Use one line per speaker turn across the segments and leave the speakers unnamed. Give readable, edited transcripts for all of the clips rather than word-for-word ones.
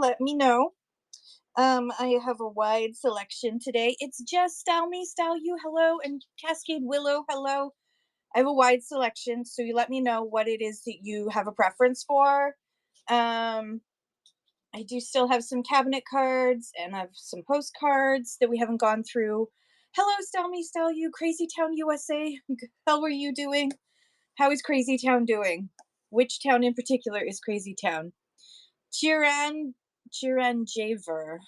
let me know. I have a wide selection today. It's just Style Me, Style You, hello, and Cascade Willow, hello. I have a wide selection, so you let me know what it is that you have a preference for. Um, I do still have some cabinet cards and I have some postcards that we haven't gone through. Hello, Style Me, Style You, Crazy Town, USA. How are you doing? How is Crazy Town doing? Which town in particular is Crazy Town? Chiran Chiranjaver.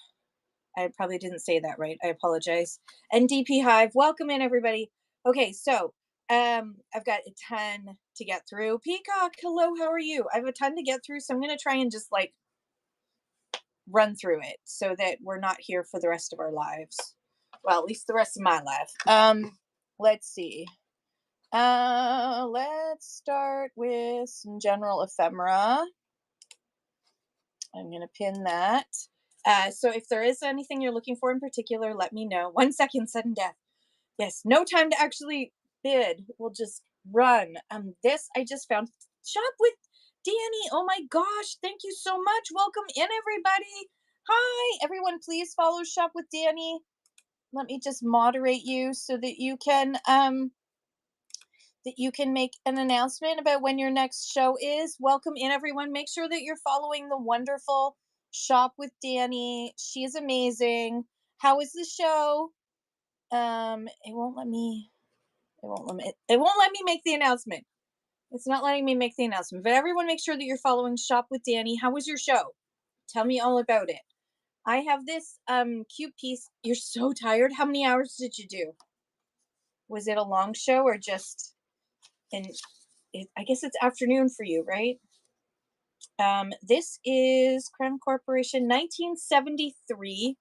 I probably didn't say that right. I apologize. And DP Hive, welcome in everybody. Okay, so I've got a ton to get through. Peacock, hello, how are you? I have a ton to get through, so I'm gonna try and just like run through it so that we're not here for the rest of our lives. Well, at least the rest of my life. Let's see. Let's start with some general ephemera. I'm going to pin that. So if there is anything you're looking for in particular, let me know. 1 second, sudden death. Yes, no time to actually bid. We'll just run. This I just found. Shop with Danny. Oh my gosh, thank you so much. Welcome in, everybody. Hi, everyone. Please follow Shop with Danny. Let me just moderate you so that you can make an announcement about when your next show is. Welcome in, everyone. Make sure that you're following the wonderful Shop with Danny. She is amazing. How is the show? It won't let me. It won't let me make the announcement. It's not letting me make the announcement. But everyone, make sure that you're following Shop with Danny. How was your show? Tell me all about it. I have this cute piece. You're so tired. How many hours did you do? Was it a long show or just an I guess it's afternoon for you, right? This is Crown Corporation, 1973.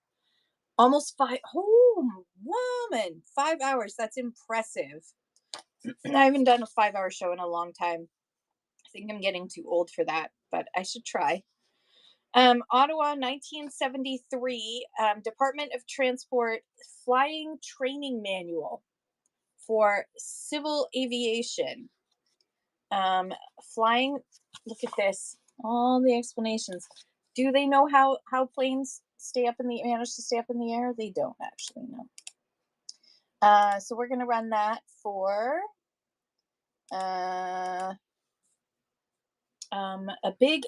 Almost five. Oh, woman, 5 hours. That's impressive. I haven't done a 5 hour show in a long time. I think I'm getting too old for that, but I should try. Ottawa, 1973. Department of Transport Flying Training Manual for Civil Aviation. Flying, look at this, all the explanations. Do they know how planes manage to stay up in the air? They don't actually know. So we're going to run that for a big,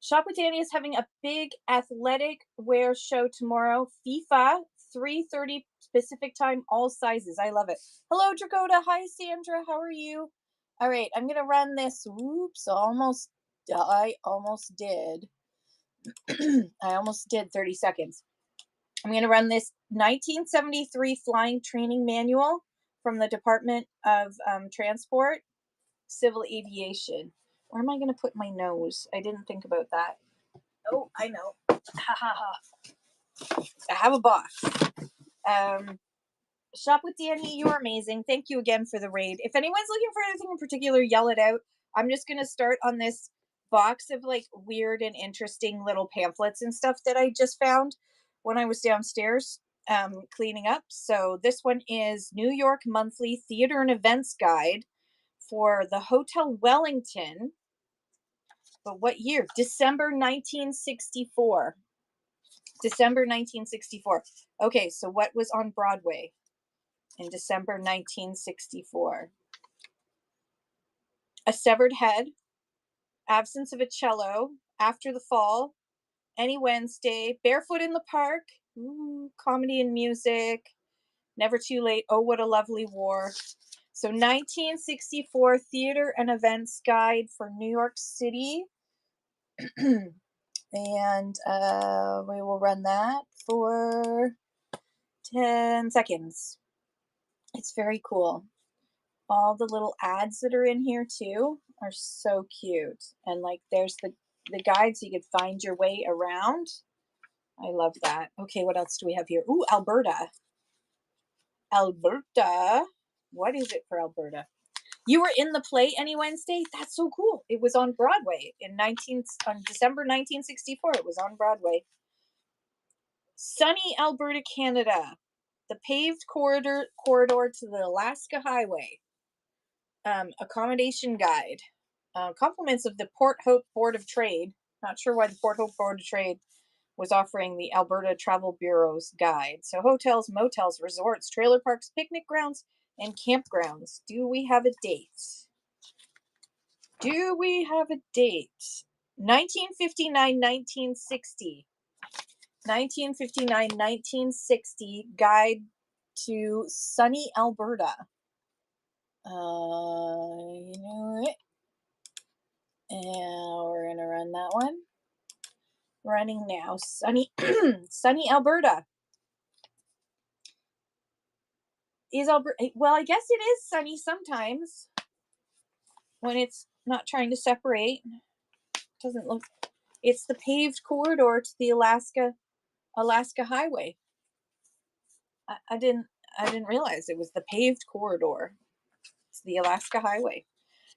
Shop with Danny is having a big athletic wear show tomorrow. FIFA, 3:30 Pacific time, all sizes. I love it. Hello, Dracoda. Hi, Sandra. How are you? All right, I'm gonna run this. Oops, I almost did. I almost did 30 seconds. I'm gonna run this 1973 flying training manual from the Department of Transport, Civil Aviation. Where am I gonna put my nose? I didn't think about that. Oh, I know. Ha ha ha. I have a box. Shop with Danny, you are amazing. Thank you again for the raid. If anyone's looking for anything in particular, yell it out. I'm just going to start on this box of like weird and interesting little pamphlets and stuff that I just found when I was downstairs cleaning up. So this one is New York Monthly Theater and Events Guide for the Hotel Wellington. But what year? December 1964. December 1964. Okay, so what was on Broadway in December 1964? A Severed Head, Absence of a Cello, After the Fall, Any Wednesday, Barefoot in the Park, Comedy and Music, Never Too Late, Oh What a Lovely War. So 1964 Theater and Events Guide for New York City. And we will run that for 10 seconds. It's very cool. All the little ads that are in here too are so cute. And like there's the guide so you could find your way around. I love that. Okay, what else do we have here? Ooh, Alberta. Alberta. What is it for Alberta? You were in the play Any Wednesday? That's so cool. It was on Broadway on December 1964. It was on Broadway. Sunny Alberta, Canada. The paved corridor to the Alaska Highway. Accommodation guide. Compliments of the Port Hope Board of Trade. Not sure why the Port Hope Board of Trade was offering the Alberta Travel Bureau's guide. So hotels, motels, resorts, trailer parks, picnic grounds, and campgrounds. Do we have a date? Do we have a date? 1959, 1960. 1959, 1960 guide to sunny Alberta. You know it. And we're gonna run that one. Running now. Sunny sunny Alberta. Is Alberta, well, I guess it is sunny sometimes when it's not trying to separate. Doesn't look, it's the paved corridor to the Alaska Highway. I didn't realize it was the paved corridor to the Alaska Highway.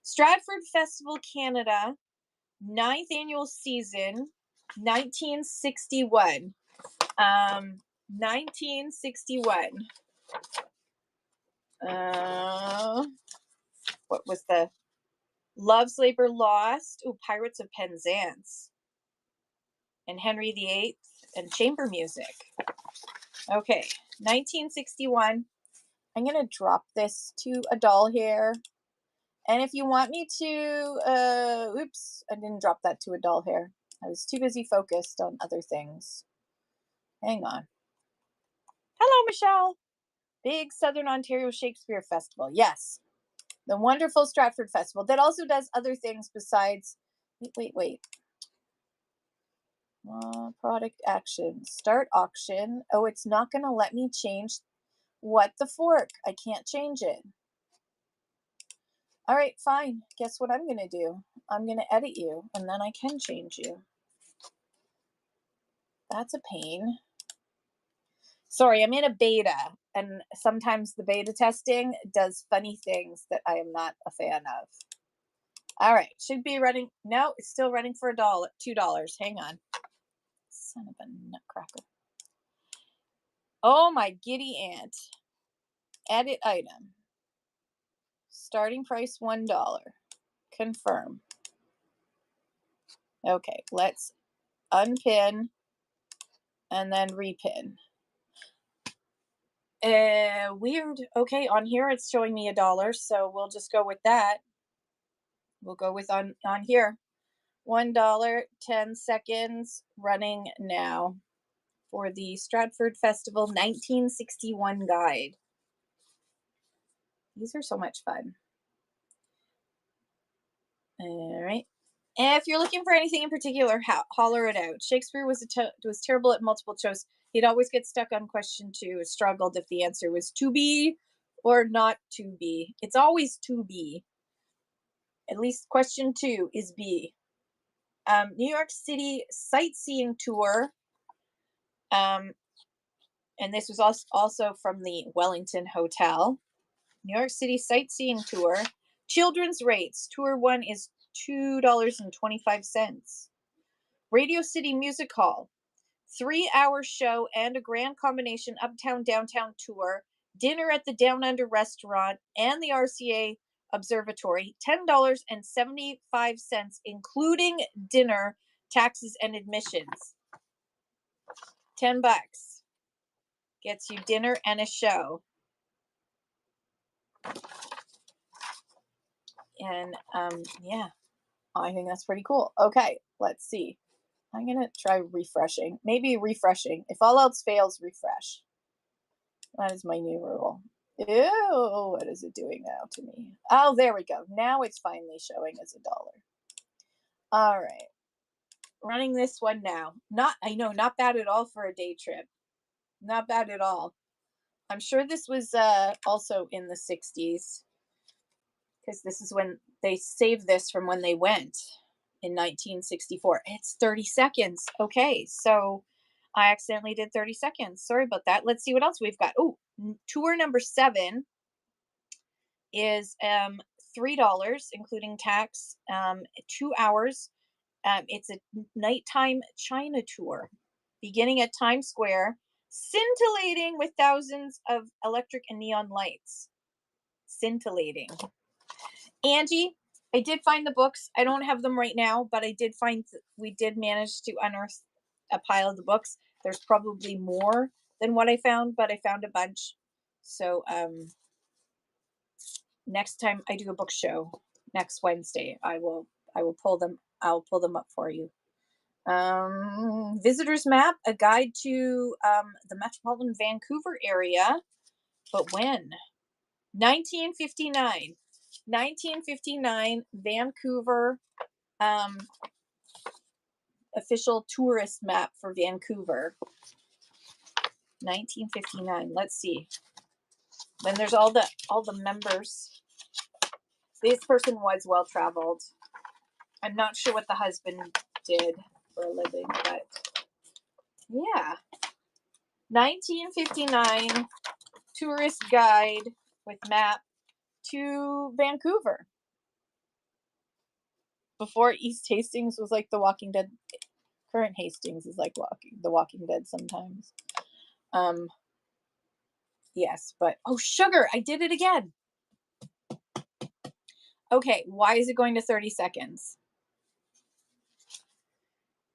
Stratford Festival Canada, 9th annual season, 1961. 1961. What was the Love's Labor Lost? Oh, Pirates of Penzance. And Henry VIII and chamber music. Okay, 1961. I'm going to drop this to a doll hair. And if you want me to, oops, I didn't drop that to a doll hair. I was too busy focused on other things. Hang on. Hello, Michelle. Big Southern Ontario Shakespeare Festival. Yes. The wonderful Stratford Festival that also does other things besides, wait. Product action. Start auction. Oh, it's not going to let me change what the fork. I can't change it. All right, fine. Guess what I'm going to do? I'm going to edit you, and then I can change you. That's a pain. Sorry, I'm in a beta, and sometimes the beta testing does funny things that I am not a fan of. All right, should be running. No, it's still running for $2. Hang on. Son of a nutcracker. Oh, my giddy aunt. Edit item. Starting price $1. Confirm. Okay, let's unpin and then repin. Weird. Okay, on here it's showing me $1, so we'll just go with that. We'll go with on here. $1, 10 seconds, running now for the Stratford Festival 1961 guide. These are so much fun. All right. And if you're looking for anything in particular, holler it out. Shakespeare was terrible at multiple choice. He'd always get stuck on question 2, struggled if the answer was to be or not to be. It's always to be. At least question 2 is B. New York City sightseeing tour. And this was also from the Wellington Hotel. New York City sightseeing tour. Children's rates. Tour 1 is $2.25. Radio City Music Hall. 3-hour show and a grand combination uptown downtown tour. Dinner at the Down Under restaurant and the RCA Observatory. $10.75, including dinner, taxes, and admissions. $10 gets you dinner and a show. And yeah, I think that's pretty cool. Okay, let's see. I'm gonna try refreshing. Maybe refreshing. If all else fails, refresh. That is my new rule. Ew, what is it doing now to me? Oh, there we go. Now it's finally showing as $1. All right. Running this one now. I know, not bad at all for a day trip. Not bad at all. I'm sure this was also in the 60s. Because this is when they saved this from when they went in 1964. It's 30 seconds. Okay, so I accidentally did 30 seconds. Sorry about that. Let's see what else we've got. Oh, tour number 7 is $3, including tax, 2 hours. It's a nighttime China tour beginning at Times Square, scintillating with thousands of electric and neon lights. Scintillating. Angie, I did find the books. I don't have them right now, but I did find we did manage to unearth a pile of the books. There's probably more than what I found, but I found a bunch. So next time I do a book show next Wednesday, I will pull them. I'll pull them up for you. Visitor's Map, a guide to the metropolitan Vancouver area, but when? 1959. 1959, Vancouver, um, official tourist map for Vancouver. 1959. Let's see. Then there's all the members. This person was well traveled. I'm not sure what the husband did for a living, but yeah. 1959 tourist guide with map to Vancouver. Before East Hastings was like The Walking Dead. Current Hastings is like The Walking Dead sometimes. Yes, but oh, sugar, I did it again. Okay, why is it going to 30 seconds?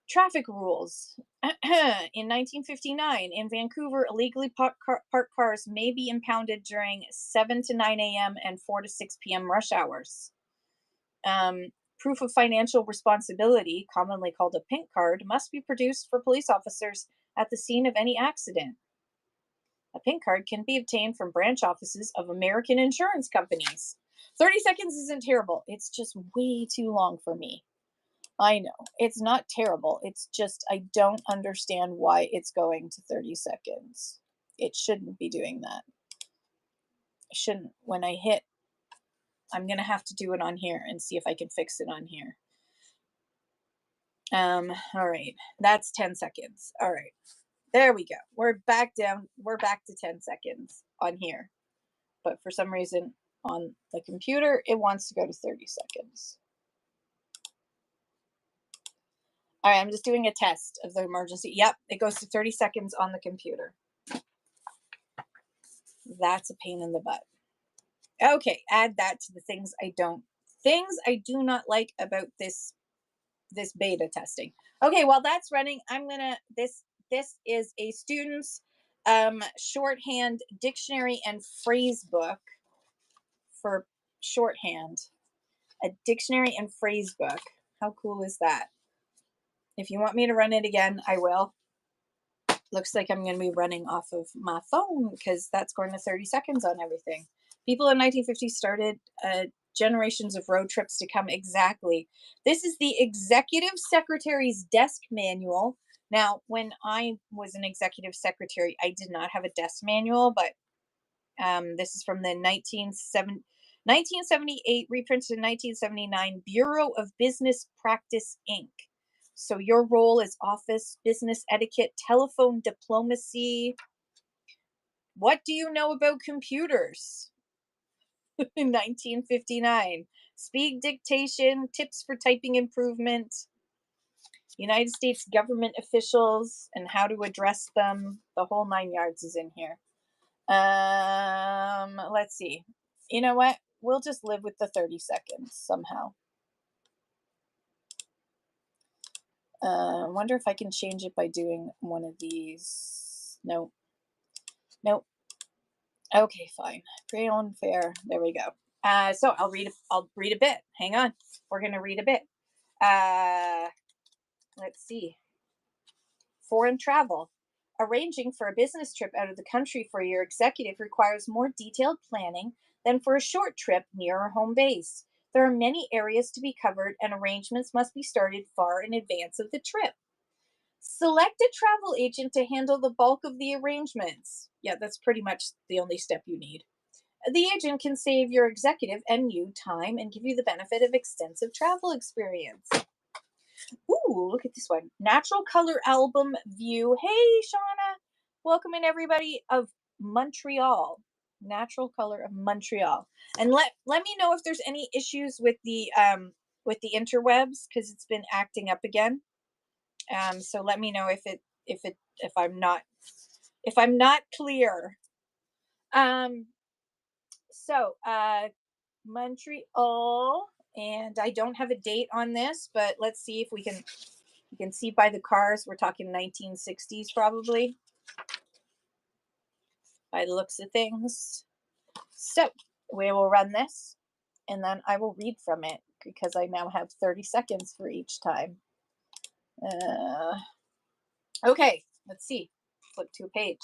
Traffic rules. In 1959, in Vancouver, illegally parked cars may be impounded during 7 to 9 a.m. and 4 to 6 p.m. rush hours. Proof of financial responsibility, commonly called a pink card, must be produced for police officers at the scene of any accident. A pink card can be obtained from branch offices of American insurance companies. 30 seconds isn't terrible. It's just way too long for me. I know. It's not terrible. It's just I don't understand why it's going to 30 seconds. It shouldn't be doing that. It shouldn't. When I hit, I'm going to have to do it on here and see if I can fix it on here. All right. That's 10 seconds. All right. There we go. We're back down. We're back to 10 seconds on here. But for some reason on the computer, it wants to go to 30 seconds. All right, I'm just doing a test of the emergency. Yep, it goes to 30 seconds on the computer. That's a pain in the butt. Okay, add that to the things I do not like about this beta testing. Okay, while that's running, this is a student's shorthand dictionary and phrase book for shorthand. A dictionary and phrase book. How cool is that? If you want me to run it again, I will. Looks like I'm going to be running off of my phone because that's going to 30 seconds on everything. People in 1950 started generations of road trips to come. Exactly. This is the executive secretary's desk manual. Now, when I was an executive secretary, I did not have a desk manual, but this is from the 1978, reprinted in 1979, Bureau of Business Practice, Inc. So your role is office, business etiquette, telephone diplomacy. What do you know about computers? In 1959, speed dictation, tips for typing improvement, United States government officials and how to address them. The whole 9 yards is in here. Let's see. You know what? We'll just live with the 30 seconds somehow. I wonder if I can change it by doing one of these. Nope. Nope. Okay, fine. Pretty unfair. There we go. So I'll read a bit. Hang on. We're gonna read a bit. Let's see. Foreign travel. Arranging for a business trip out of the country for your executive requires more detailed planning than for a short trip near a home base. There are many areas to be covered, and arrangements must be started far in advance of the trip. Select a travel agent to handle the bulk of the arrangements. Yeah, that's pretty much the only step you need. The agent can save your executive and you time and give you the benefit of extensive travel experience. Ooh, look at this one. Natural color album view. Hey, Shauna. Welcome in everybody of Montreal. Natural color of Montreal. And let me know if there's any issues with the interwebs because it's been acting up again. So let me know if I'm not clear. So Montreal And I don't have a date on this, but let's see if we can. You can see by the cars, we're talking 1960s probably, by the looks of things. So we will run this, and then I will read from it because I now have 30 seconds for each time. Okay, let's see. Flip to a page.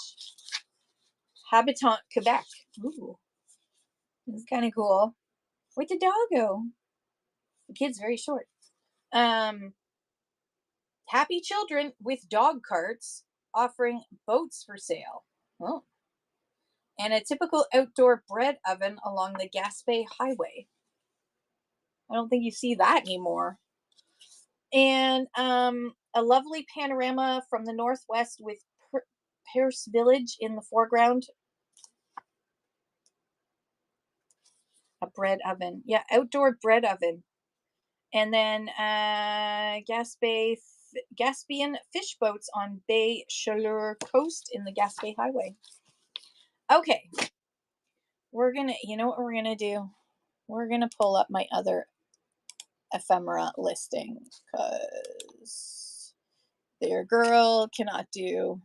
Habitant Quebec. Ooh, this is kind of cool. Where'd the dog go? The kid's very short. Happy children with dog carts offering boats for sale. Oh. And a typical outdoor bread oven along the Gaspé Highway. I don't think you see that anymore. And a lovely panorama from the northwest with Perce Village in the foreground. A bread oven. Yeah, outdoor bread oven. And then Gaspian fish boats on Bay Chaleur coast in the Gaspé Highway. Okay. You know what we're gonna do? We're gonna pull up my other ephemera listing because their girl cannot do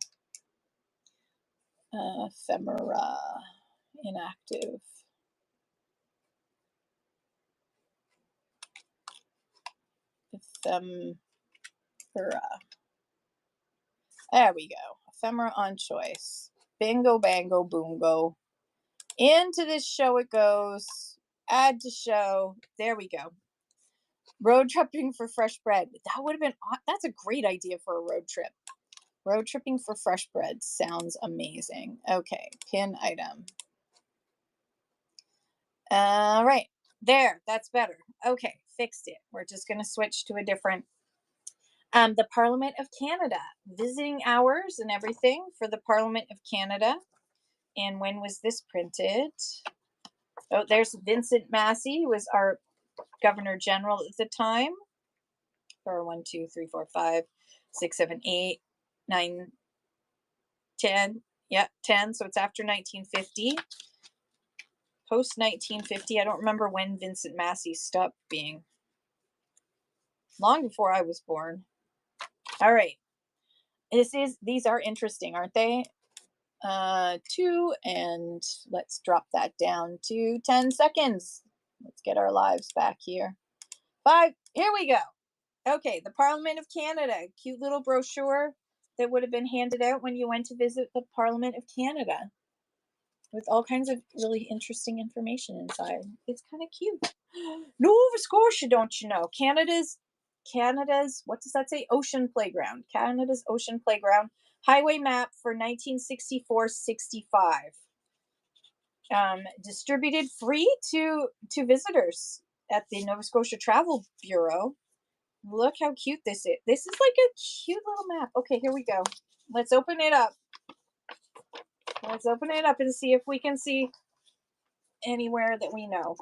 ephemera inactive. Ephemera. There we go. Ephemera on choice. Bingo, bango, boongo. Into this show it goes. Add to show. There we go. Road tripping for fresh bread. That would have been, that's a great idea for a road trip. Road tripping for fresh bread sounds amazing. Okay, pin item. All right, there, that's better. Okay, fixed it. We're just going to switch to a different. The Parliament of Canada, visiting hours and everything for the Parliament of Canada. And when was this printed? Oh, there's Vincent Massey, who was our Governor General at the time. For 1, 2, 3, 4, 5, 6, 7, 8, 9, 10. Yeah, 10. So it's after 1950. Post 1950. I don't remember when Vincent Massey stopped being. Long before I was born. All right. These are interesting, aren't they? 2, and let's drop that down to 10 seconds. Let's get our lives back here. 5. Here we go. Okay, the Parliament of Canada. Cute little brochure that would have been handed out when you went to visit the Parliament of Canada, with all kinds of really interesting information inside. It's kind of cute. Nova Scotia, don't you know? Canada's, what does that say? Ocean Playground. Canada's Ocean Playground. Highway map for 1964-65. Distributed free to visitors at the Nova Scotia Travel Bureau. Look how cute this is. This is like a cute little map. Okay, here we go. Let's open it up. Let's open it up and see if we can see anywhere that we know.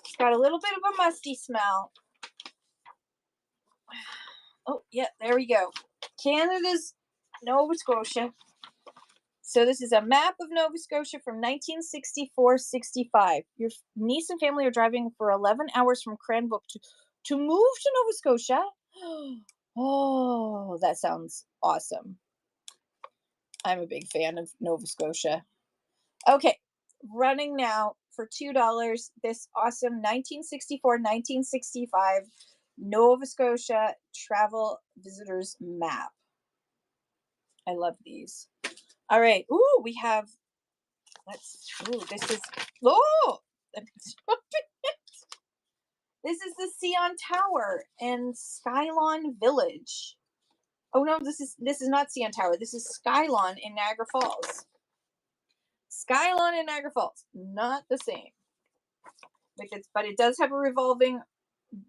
It's got a little bit of a musty smell. Oh, yeah, there we go. Canada's Nova Scotia. So this is a map of Nova Scotia from 1964-65. Your niece and family are driving for 11 hours from Cranbrook to move to Nova Scotia. Oh, that sounds awesome. I'm a big fan of Nova Scotia. Okay, running now for $2. This awesome 1964-1965 Nova Scotia travel visitors map. I love these. All right. Ooh, we have. This is. Oh, this is the Sion Tower and Skylon Village. Oh no, this is not Sion Tower. This is Skylon in Niagara Falls. Skylon in Niagara Falls, not the same. But it does have a revolving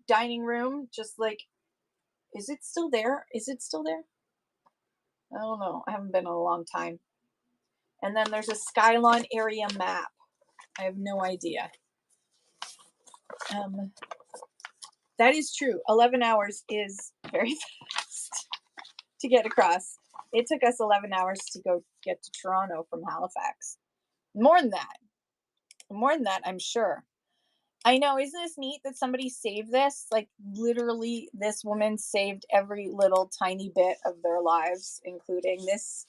dining room, just like. Is it still there? Is it still there? I don't know. I haven't been in a long time. And then there's a Skylon area map. I have no idea. That is true. 11 hours is very fast to get across. It took us 11 hours to go get to Toronto from Halifax. More than that, I'm sure. I know, isn't this neat that somebody saved this? Like, literally, this woman saved every little tiny bit of their lives, including this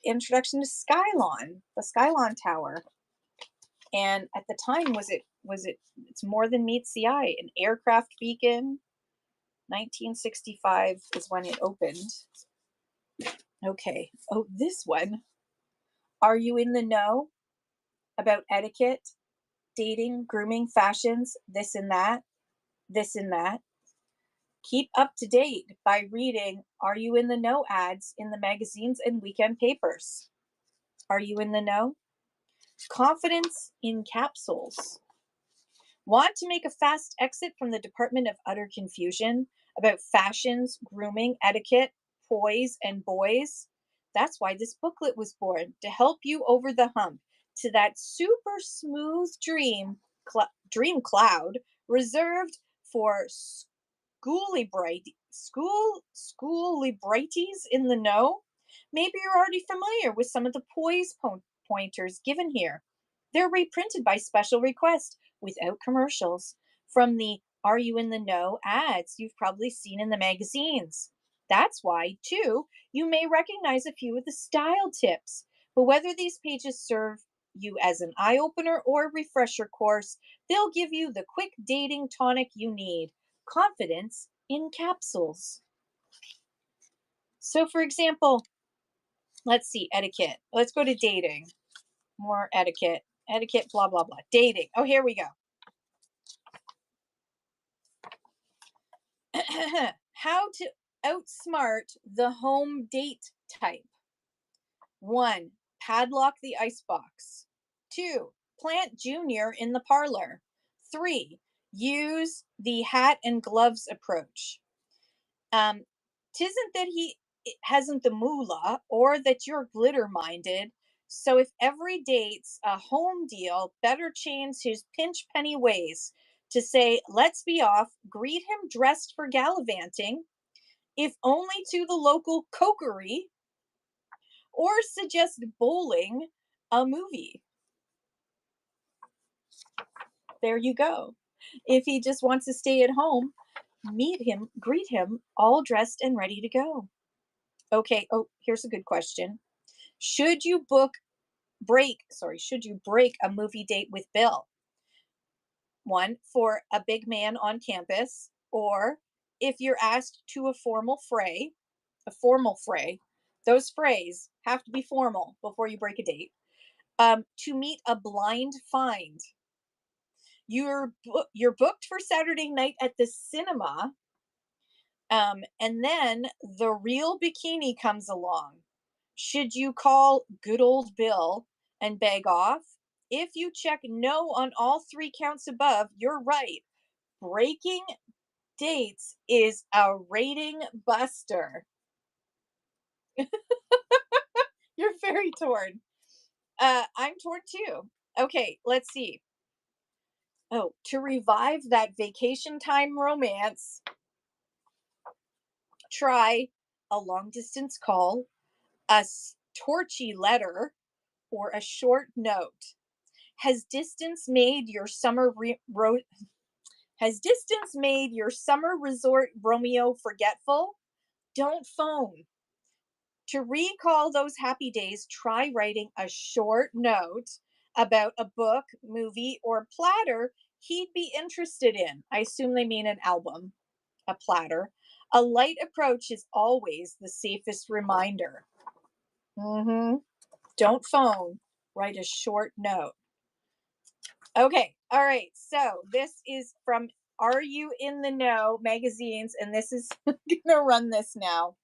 introduction to Skylon, the Skylon Tower. And at the time, was it it's more than meets the eye, an aircraft beacon. 1965 is when it opened. Okay. Oh, this one. Are you in the know about etiquette, dating, grooming, fashions, this and that, this and that? Keep up to date by reading Are You in the Know ads in the magazines and weekend papers. Are you in the know? Confidence in capsules. Want to make a fast exit from the Department of Utter Confusion about fashions, grooming, etiquette, poise, and boys? That's why this booklet was born, to help you over the hump to that super smooth dream cloud reserved for schooly brighties in the know. Maybe you're already familiar with some of the pointers given here. They're reprinted by special request without commercials from the Are You in the Know ads you've probably seen in the magazines. That's why, too, you may recognize a few of the style tips. But whether these pages serve you as an eye opener or refresher course, they'll give you the quick dating tonic you need: confidence in capsules. So, for example, let's see, etiquette. Let's go to dating. More etiquette. Etiquette, blah, blah, blah. Dating. Oh, here we go. How to outsmart the home date type. 1. Padlock the icebox. 2. Plant Junior in the parlor. 3. Use the hat and gloves approach. Tisn't that he hasn't the moolah or that you're glitter minded. So if every date's a home deal, better change his pinch penny ways to say, let's be off, greet him dressed for gallivanting, if only to the local cokery, or suggest bowling a movie. There you go. If he just wants to stay at home, greet him all dressed and ready to go. Okay, oh, here's a good question. Should you should you break a movie date with Bill? 1, for a big man on campus, or if you're asked to a formal fray, those frays have to be formal before you break a date. To meet a blind find. You're booked for Saturday night at the cinema, and then the real bikini comes along. Should you call good old Bill and beg off? If you check no on all 3 counts above, you're right. Breaking dates is a rating buster. You're very torn. I'm torn too. Okay, let's see. Oh, to revive that vacation time romance, try a long distance call, a torchy letter, or a short note. Has distance made your resort Romeo forgetful? Don't phone. To recall those happy days, try writing a short note about a book, movie, or platter he'd be interested in. I assume they mean an album, a platter. A light approach is always the safest reminder. Mm-hmm. Don't phone. Write a short note. Okay. All right. So this is from Are You in the Know magazines, and this is gonna run this now.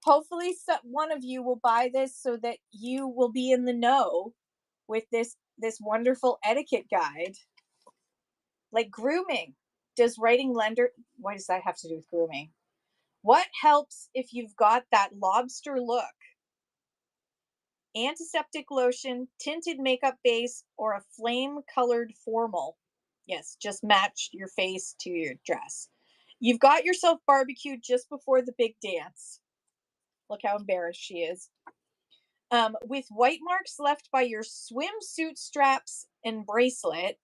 Hopefully, one of you will buy this so that you will be in the know with this wonderful etiquette guide. Like grooming. Does writing lender? What does that have to do with grooming? What helps if you've got that lobster look? Antiseptic lotion, tinted makeup base, or a flame colored formal. Yes, just match your face to your dress. You've got yourself barbecued just before the big dance. Look how embarrassed she is. With white marks left by your swimsuit straps and bracelet,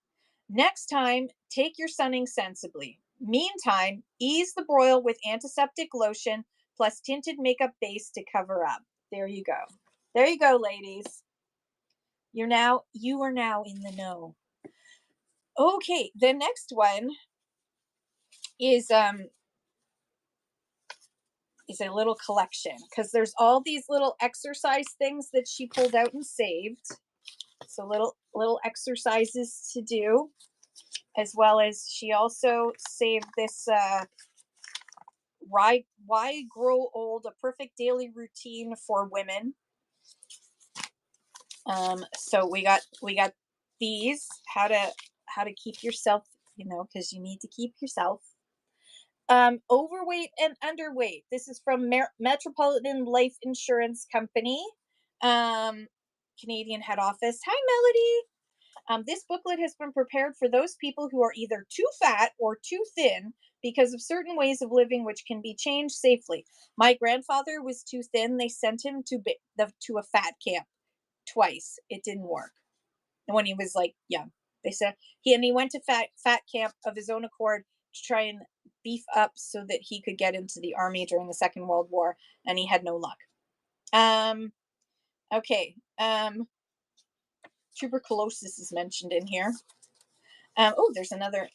Next time, take your sunning sensibly. Meantime, ease the broil with antiseptic lotion plus tinted makeup base to cover up. There you go. There you go, ladies. You are now in the know. Okay, the next one is a little collection because there's all these little exercise things that she pulled out and saved. So little exercises to do, as well as she also saved this why grow old, a perfect daily routine for women. So we got these, how to keep yourself, because you need to keep yourself. Overweight and underweight. This is from Metropolitan Life Insurance Company, Canadian head office. Hi, Melody. This booklet has been prepared for those people who are either too fat or too thin because of certain ways of living which can be changed safely. My grandfather was too thin. They sent him to a fat camp twice. It didn't work. And when he was like young, they said he went to fat camp of his own accord to try and beef up so that he could get into the army during the Second World War, and he had no luck. Okay. Tuberculosis is mentioned in here. Oh, there's another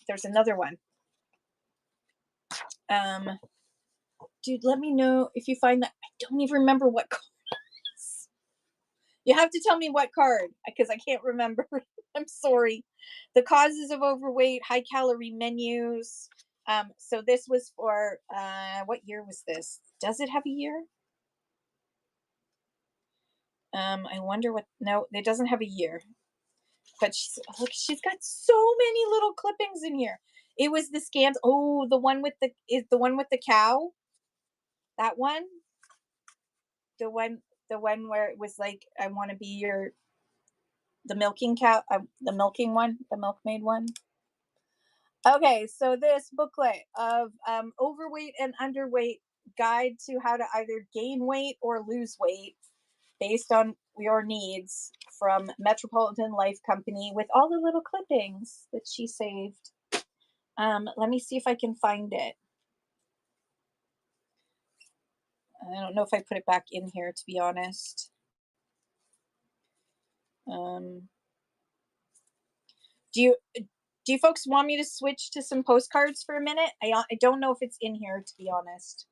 one. Dude, let me know if you find that. I don't even remember what card it is. You have to tell me what card, because I can't remember. I'm sorry. The causes of overweight, high calorie menus. So this was for what year was this? Does it have a year? I wonder what. No, it doesn't have a year. But she's got so many little clippings in here. It was the scans. Oh, the one with the cow. That one. The one where it was like, I want to be the milking cow, the milking one, the milkmaid one. Okay, so this booklet of overweight and underweight guide to how to either gain weight or lose weight based on your needs, from Metropolitan Life Company, with all the little clippings that she saved. Let me see if I can find it. I don't know if I put it back in here, to be honest. Do you folks want me to switch to some postcards for a minute? I don't know if it's in here, to be honest.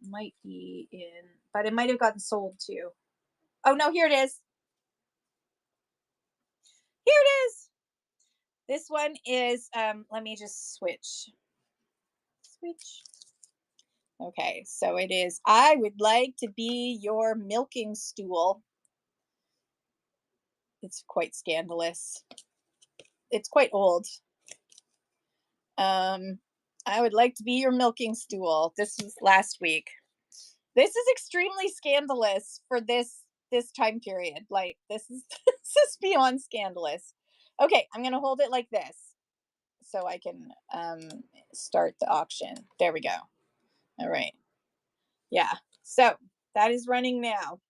It might be in, but it might have gotten sold too. Oh no, here it is. Here it is. This one is, let me just switch. Okay, so it is, I would like to be your milking stool. It's quite scandalous. It's quite old. I would like to be your milking stool. This was last week. This is extremely scandalous for this time period. Like, this is this is beyond scandalous. Okay, I'm gonna hold it like this so I can start the auction. There we go. All right. Yeah. So that is running now.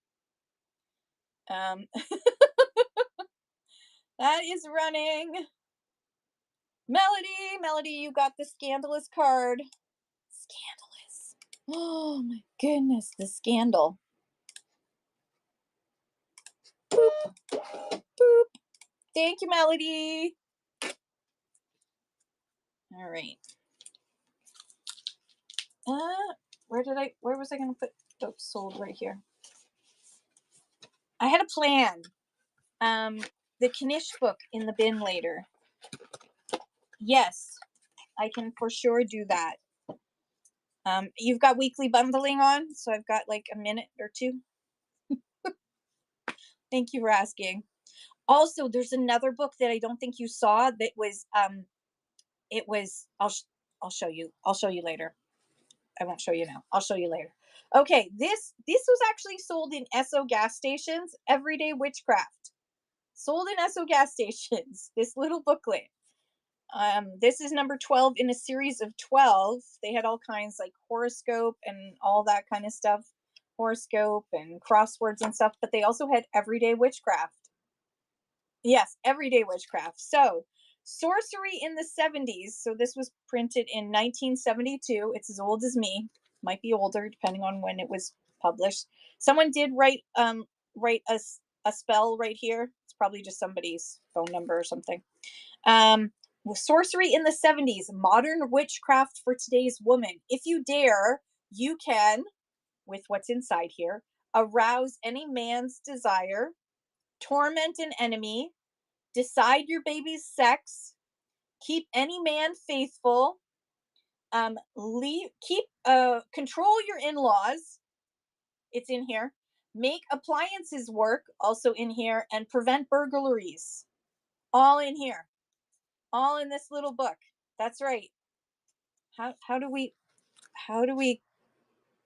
That is running. Melody, you got the scandalous card. Scandalous. Oh my goodness, the scandal. Boop. Boop. Thank you, Melody. All right. Where was I going to put, oh, sold right here. I had a plan. The Knish book in the bin later. Yes, I can for sure do that. You've got weekly bundling on, so I've got like a minute or two. Thank you for asking. Also, there's another book that I don't think you saw that was, it was, I'll show you. I'll show you later. I won't show you now. I'll show you later. Okay, this was actually sold in Esso gas stations. Everyday Witchcraft. Sold in Esso gas stations. This little booklet. This is number 12 in a series of 12. They had all kinds, like horoscope and all that kind of stuff. Horoscope and crosswords and stuff, but they also had Everyday Witchcraft. Yes, Everyday Witchcraft. So Sorcery in the 70s. So this was printed in 1972. It's as old as me. Might be older depending on when it was published. Someone did write a spell right here. It's probably just somebody's phone number or something. Um, Sorcery in the 70s, modern witchcraft for today's woman. If you dare, you can, with what's inside here, arouse any man's desire, torment an enemy, decide your baby's sex, keep any man faithful, control your in-laws. It's in here. Make appliances work, also in here, and prevent burglaries. All in here. All in this little book. That's right. How do we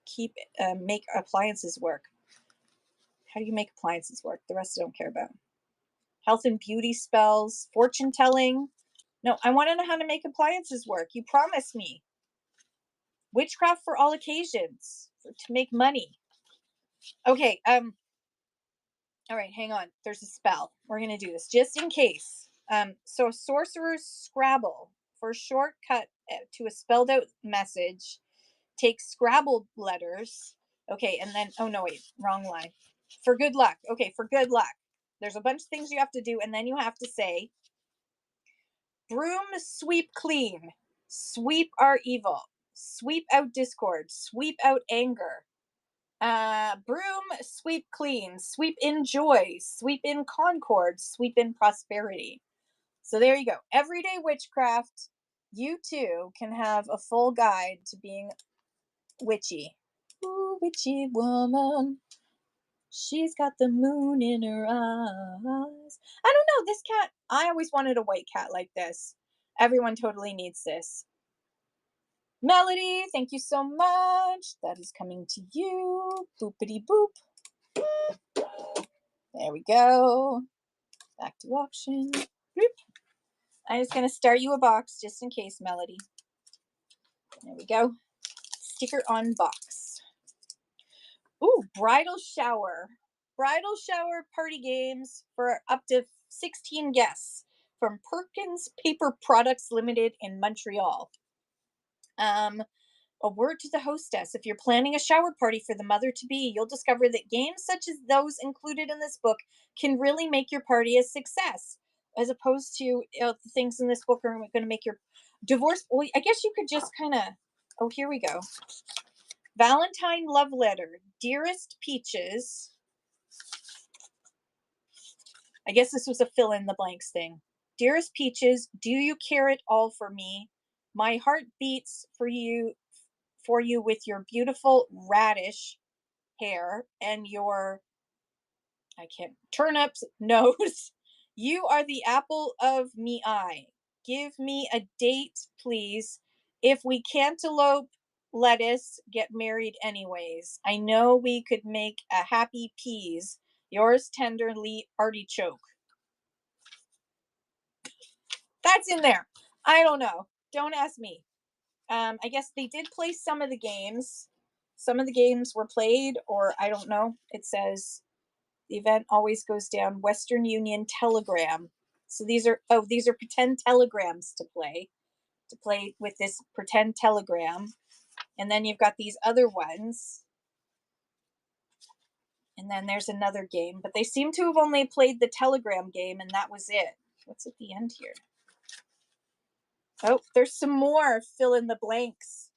keep make appliances work? How do you make appliances work? The rest I don't care about. Health and beauty spells, fortune telling. No, I want to know how to make appliances work. You promised me. Witchcraft for all occasions, to make money. Okay, all right, hang on. There's a spell. We're gonna do this just in case. So Sorcerer's Scrabble, for a shortcut to a spelled out message, take scrabbled letters. Okay, and then, oh no, wait, wrong line. For good luck. Okay, for good luck. There's a bunch of things you have to do, and then you have to say, broom sweep clean, sweep our evil, sweep out discord, sweep out anger. Broom sweep clean, sweep in joy, sweep in concord, sweep in prosperity. So there you go. Everyday witchcraft. You too can have a full guide to being witchy. Ooh, witchy woman. She's got the moon in her eyes. I don't know. This cat, I always wanted a white cat like this. Everyone totally needs this. Melody, thank you so much. That is coming to you. Boopity boop. There we go. Back to auction. Boop. I'm just going to start you a box just in case, Melody. There we go. Sticker on box. Ooh, bridal shower. Bridal shower party games for up to 16 guests from Perkins Paper Products Limited in Montreal. A word to the hostess. If you're planning a shower party for the mother-to-be, you'll discover that games such as those included in this book can really make your party a success, as opposed to the things in this book are going to make your divorce. Well, I guess you could just kind of, oh, here we go. Valentine love letter. Dearest Peaches. I guess this was a fill in the blanks thing. Dearest Peaches, do you care at all for me? My heart beats for you with your beautiful radish hair and your turnips nose. You are the apple of me eye. Give me a date, please. If we cantaloupe lettuce get married anyways. I know we could make a happy peas. Yours tenderly, artichoke. That's in there. I don't know. Don't ask me. I guess they did play some of the games. Some of the games were played, or I don't know. It says the event always goes down Western Union Telegram. So these are pretend telegrams to play with this pretend telegram. And then you've got these other ones. And then there's another game, but they seem to have only played the telegram game and that was it. What's at the end here? Oh, there's some more fill in the blanks.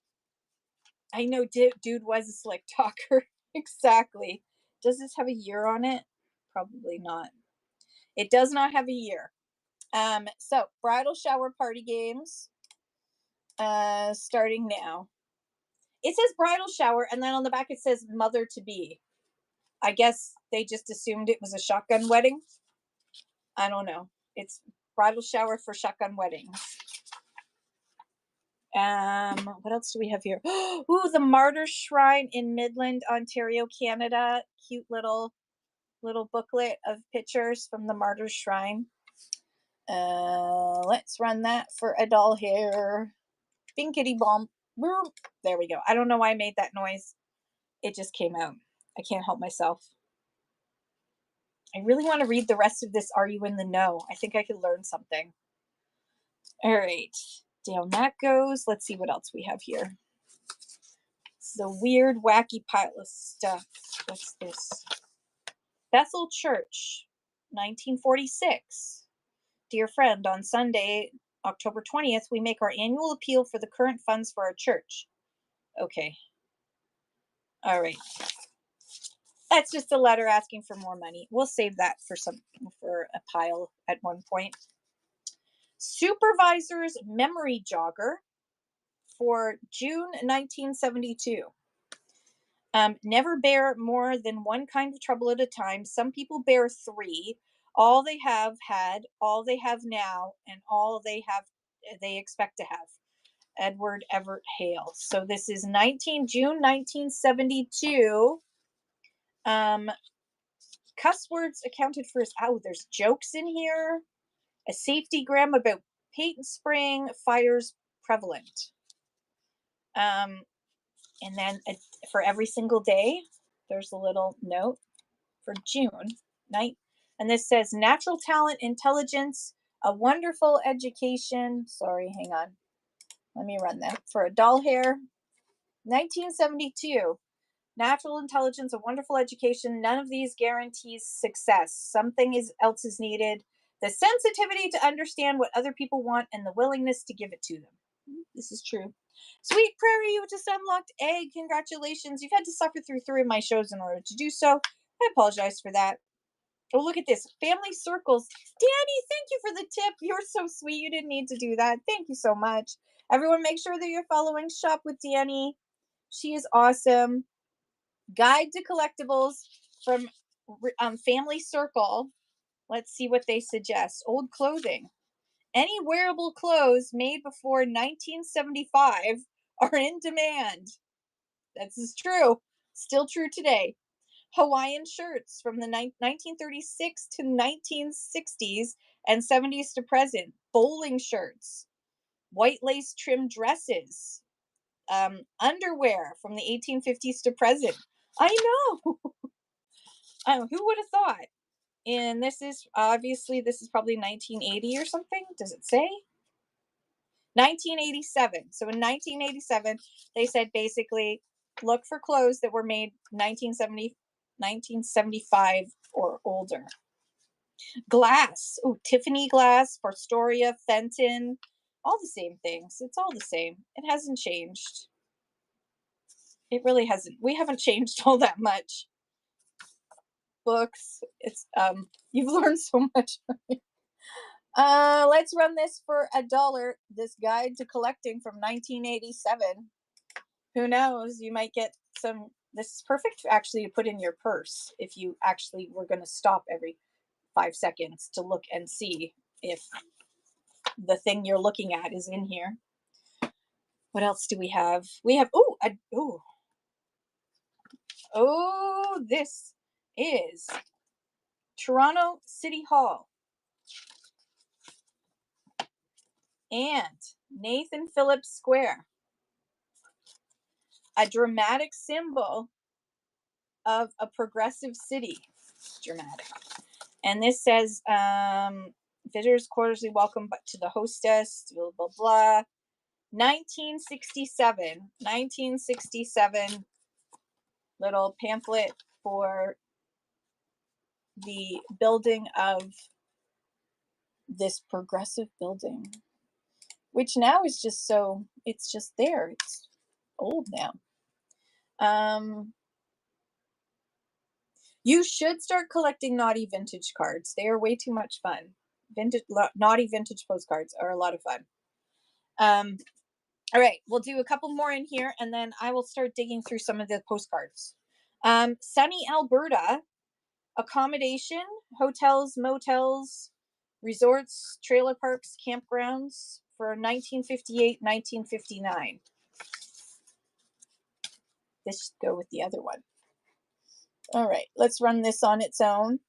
I know dude was a slick talker. Exactly. Does this have a year on it? Probably not. It does not have a year. So bridal shower party games, starting now. It says bridal shower, and then on the back it says mother to be. I guess they just assumed it was a shotgun wedding. I don't know. It's bridal shower for shotgun weddings. What else do we have here? Ooh, the Martyr Shrine in Midland, Ontario, Canada. Cute little booklet of pictures from the Martyr Shrine. Let's run that for a doll here. Binkity bomb. There we go. I don't know why I made that noise. It just came out. I can't help myself. I really want to read the rest of this Are You in the Know? I think I could learn something. All right. Down that goes. Let's see what else we have here. This is a weird, wacky pile of stuff. What's this? Bethel Church, 1946. Dear friend, on Sunday, October 20th, we make our annual appeal for the current funds for our church. Okay. All right. That's just a letter asking for more money. We'll save that for a pile at one point. Supervisor's memory jogger for June 1972. Never bear more than one kind of trouble at a time. Some people bear three. All they have had, all they have now, and all they expect to have. Edward Everett Hale. So this is June 1972. Cuss words accounted for. There's jokes in here. A safety gram about paint spraying fires prevalent. And then for every single day, there's a little note for June night. And this says natural talent, intelligence, a wonderful education. Sorry, hang on. Let me run that for a doll hair. 1972. Natural intelligence, a wonderful education. None of these guarantees success. Something else is needed. The sensitivity to understand what other people want and the willingness to give it to them. This is true. Sweet Prairie, you just unlocked egg. Congratulations. You've had to suffer through 3 of my shows in order to do so. I apologize for that. Oh, look at this. Family circles. Danny, thank you for the tip. You're so sweet. You didn't need to do that. Thank you so much. Everyone, make sure that you're following Shop with Danny. She is awesome. Guide to collectibles from Family Circle. Let's see what they suggest. Old clothing. Any wearable clothes made before 1975 are in demand. That's true. Still true today. Hawaiian shirts from the 1936 to 1960s and 70s to present. Bowling shirts. White lace trimmed dresses. Underwear from the 1850s to present. I know. Who would have thought? And this is probably 1980 or something. Does it say? 1987. So in 1987, they said basically look for clothes that were made 1975 or older. Glass. Oh, Tiffany glass, Fostoria, Fenton. All the same things. It's all the same. It hasn't changed. It really hasn't. We haven't changed all that much. Books. It's you've learned so much. Let's run this for $1. This guide to collecting from 1987. Who knows? You might get some. This is perfect actually to put in your purse if you actually were going to stop every 5 seconds to look and see if the thing you're looking at is in here. What else do we have? We have this is Toronto City Hall and Nathan Phillips Square, a dramatic symbol of a progressive city. Dramatic. And this says visitors quarterly welcome to the hostess, blah blah blah. 1967 little pamphlet for the building of this progressive building, which now is just it's just there. It's old now. You should start collecting naughty vintage cards. They are way too much fun. Naughty vintage postcards are a lot of fun. All right, we'll do a couple more in here, and then I will start digging through some of the postcards. Sunny, Alberta, accommodation, hotels, motels, resorts, trailer parks, campgrounds for 1958, 1959. This should go with the other one. All right, let's run this on its own.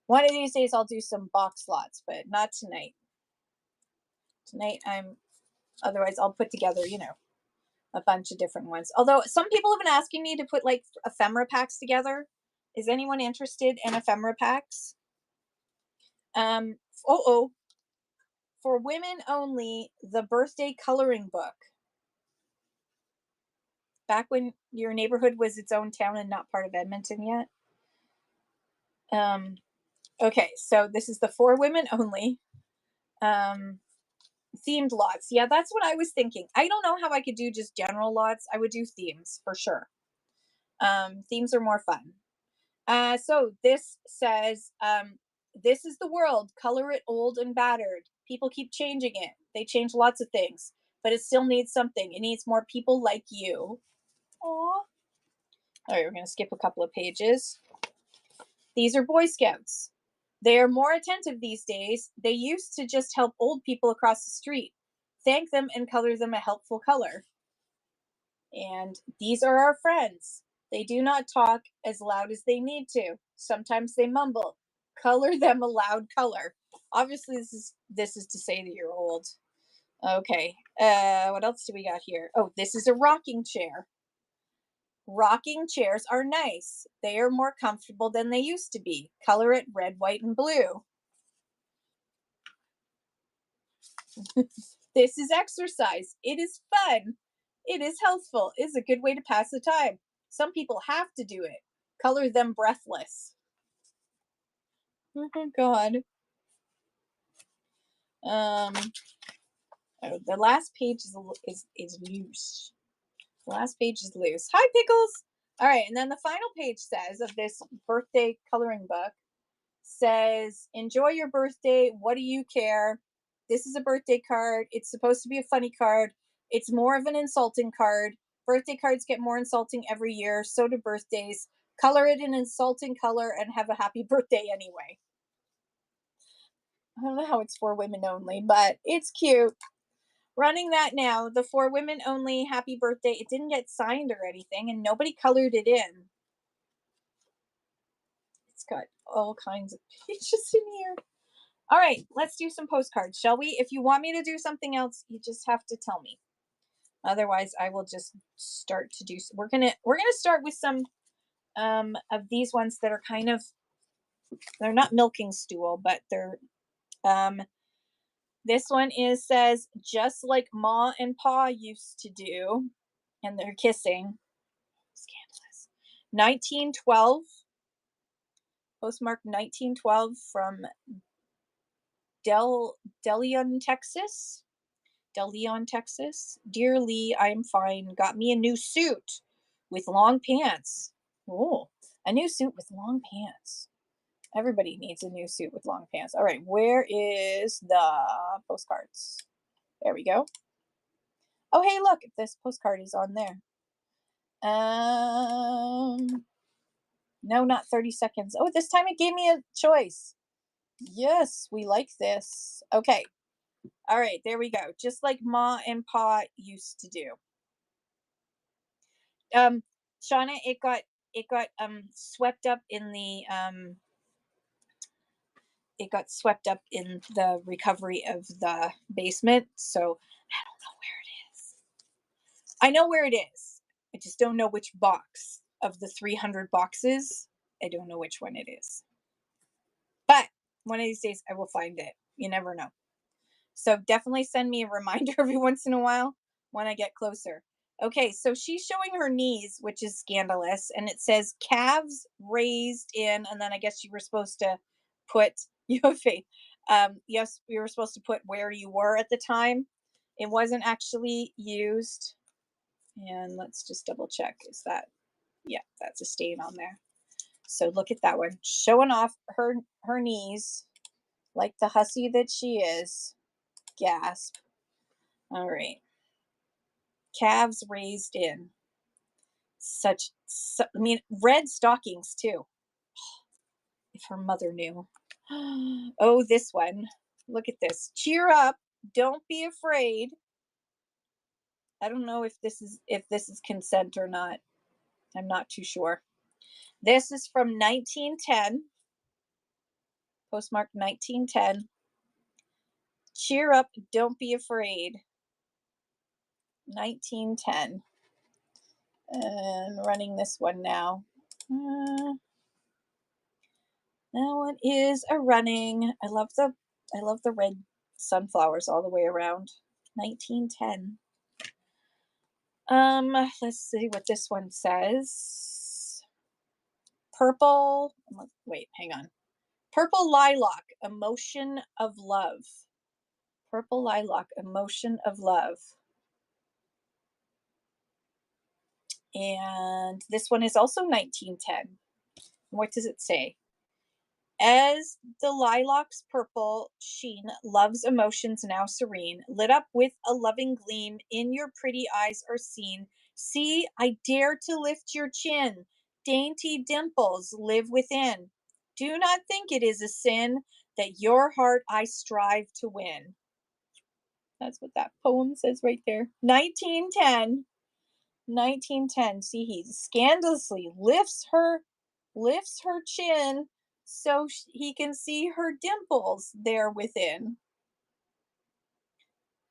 One of these days I'll do some box slots, but not tonight. Otherwise I'll put together, a bunch of different ones. Although some people have been asking me to put like ephemera packs together. Is anyone interested in ephemera packs? for women only, the birthday coloring book. Back when your neighborhood was its own town and not part of Edmonton yet. Okay, so this is the for women only. Themed lots. Yeah, that's what I was thinking. I don't know how I could do just general lots. I would do themes for sure. Themes are more fun. So this says, this is the world. Color it old and battered. People keep changing it. They change lots of things, but it still needs something. It needs more people like you. Aw. All right, we're going to skip a couple of pages. These are Boy Scouts. They are more attentive these days. They used to just help old people across the street. Thank them and color them a helpful color. And these are our friends. They do not talk as loud as they need to. Sometimes they mumble. Color them a loud color. Obviously, this is to say that you're old. Okay. What else do we got here? Oh, this is a rocking chair. Rocking chairs are nice. They are more comfortable than they used to be. Color it red, white, and blue. This is exercise. It is fun. It is healthful. It is a good way to pass the time. Some people have to do it. Color them breathless. Oh God. Oh, the last page is loose. The last page is loose. Hi, Pickles. All right, and then the final page says of this birthday coloring book says, "Enjoy your birthday. What do you care? This is a birthday card. It's supposed to be a funny card. It's more of an insulting card. Birthday cards get more insulting every year. So do birthdays. Color it an insulting color and have a happy birthday anyway." I don't know how it's for women only, but it's cute. Running that now, the for women only happy birthday. It didn't get signed or anything, and nobody colored it in. It's got all kinds of pages in here. All right, let's do some postcards, shall we? If you want me to do something else, you just have to tell me. Otherwise, I will just start to do. We're gonna start with some of these ones that are kind of, they're not milking stool, but they're this one says just like Ma and Pa used to do, and they're kissing. Scandalous. 1912, postmark 1912 from DeLeon, Texas. DeLeon, Texas. Dear Lee, I'm fine. Got me a new suit with long pants. Oh, a new suit with long pants. Everybody needs a new suit with long pants. All right, where is the postcards? There we go. Oh, hey, look, this postcard is on there. No, not 30 seconds. Oh, this time it gave me a choice. Yes, we like this. Okay. All right, there we go. Just like Ma and Pa used to do. Shauna, it got swept up in the it got swept up in the recovery of the basement, so I don't know where it is. I know where it is. I just don't know which box of the 300 boxes. I don't know which one it is. But one of these days I will find it. You never know. So definitely send me a reminder every once in a while when I get closer. Okay, so she's showing her knees, which is scandalous, and it says calves raised in, and then I guess you were supposed to put you have faith. Yes, we were supposed to put where you were at the time. It wasn't actually used. And let's just double check. Is that, yeah, that's a stain on there. So look at that one. Showing off her knees like the hussy that she is. Gasp. All right. Calves raised in. I mean, red stockings too. If her mother knew. Oh, this one. Look at this. Cheer up. Don't be afraid. I don't know if this is consent or not. I'm not too sure. This is from 1910. Postmark 1910. Cheer up. Don't be afraid. 1910. And running this one now. That one is a running. I love the red sunflowers all the way around. 1910. Let's see what this one says. Purple, wait, hang on. Purple lilac, emotion of love. Purple lilac, emotion of love. And this one is also 1910. What does it say? As the lilac's purple sheen, love's emotions now serene, lit up with a loving gleam, in your pretty eyes are seen. See, I dare to lift your chin, dainty dimples live within. Do not think it is a sin that your heart I strive to win. That's what that poem says right there. 1910. 1910. See, he scandalously lifts her chin so he can see her dimples there within.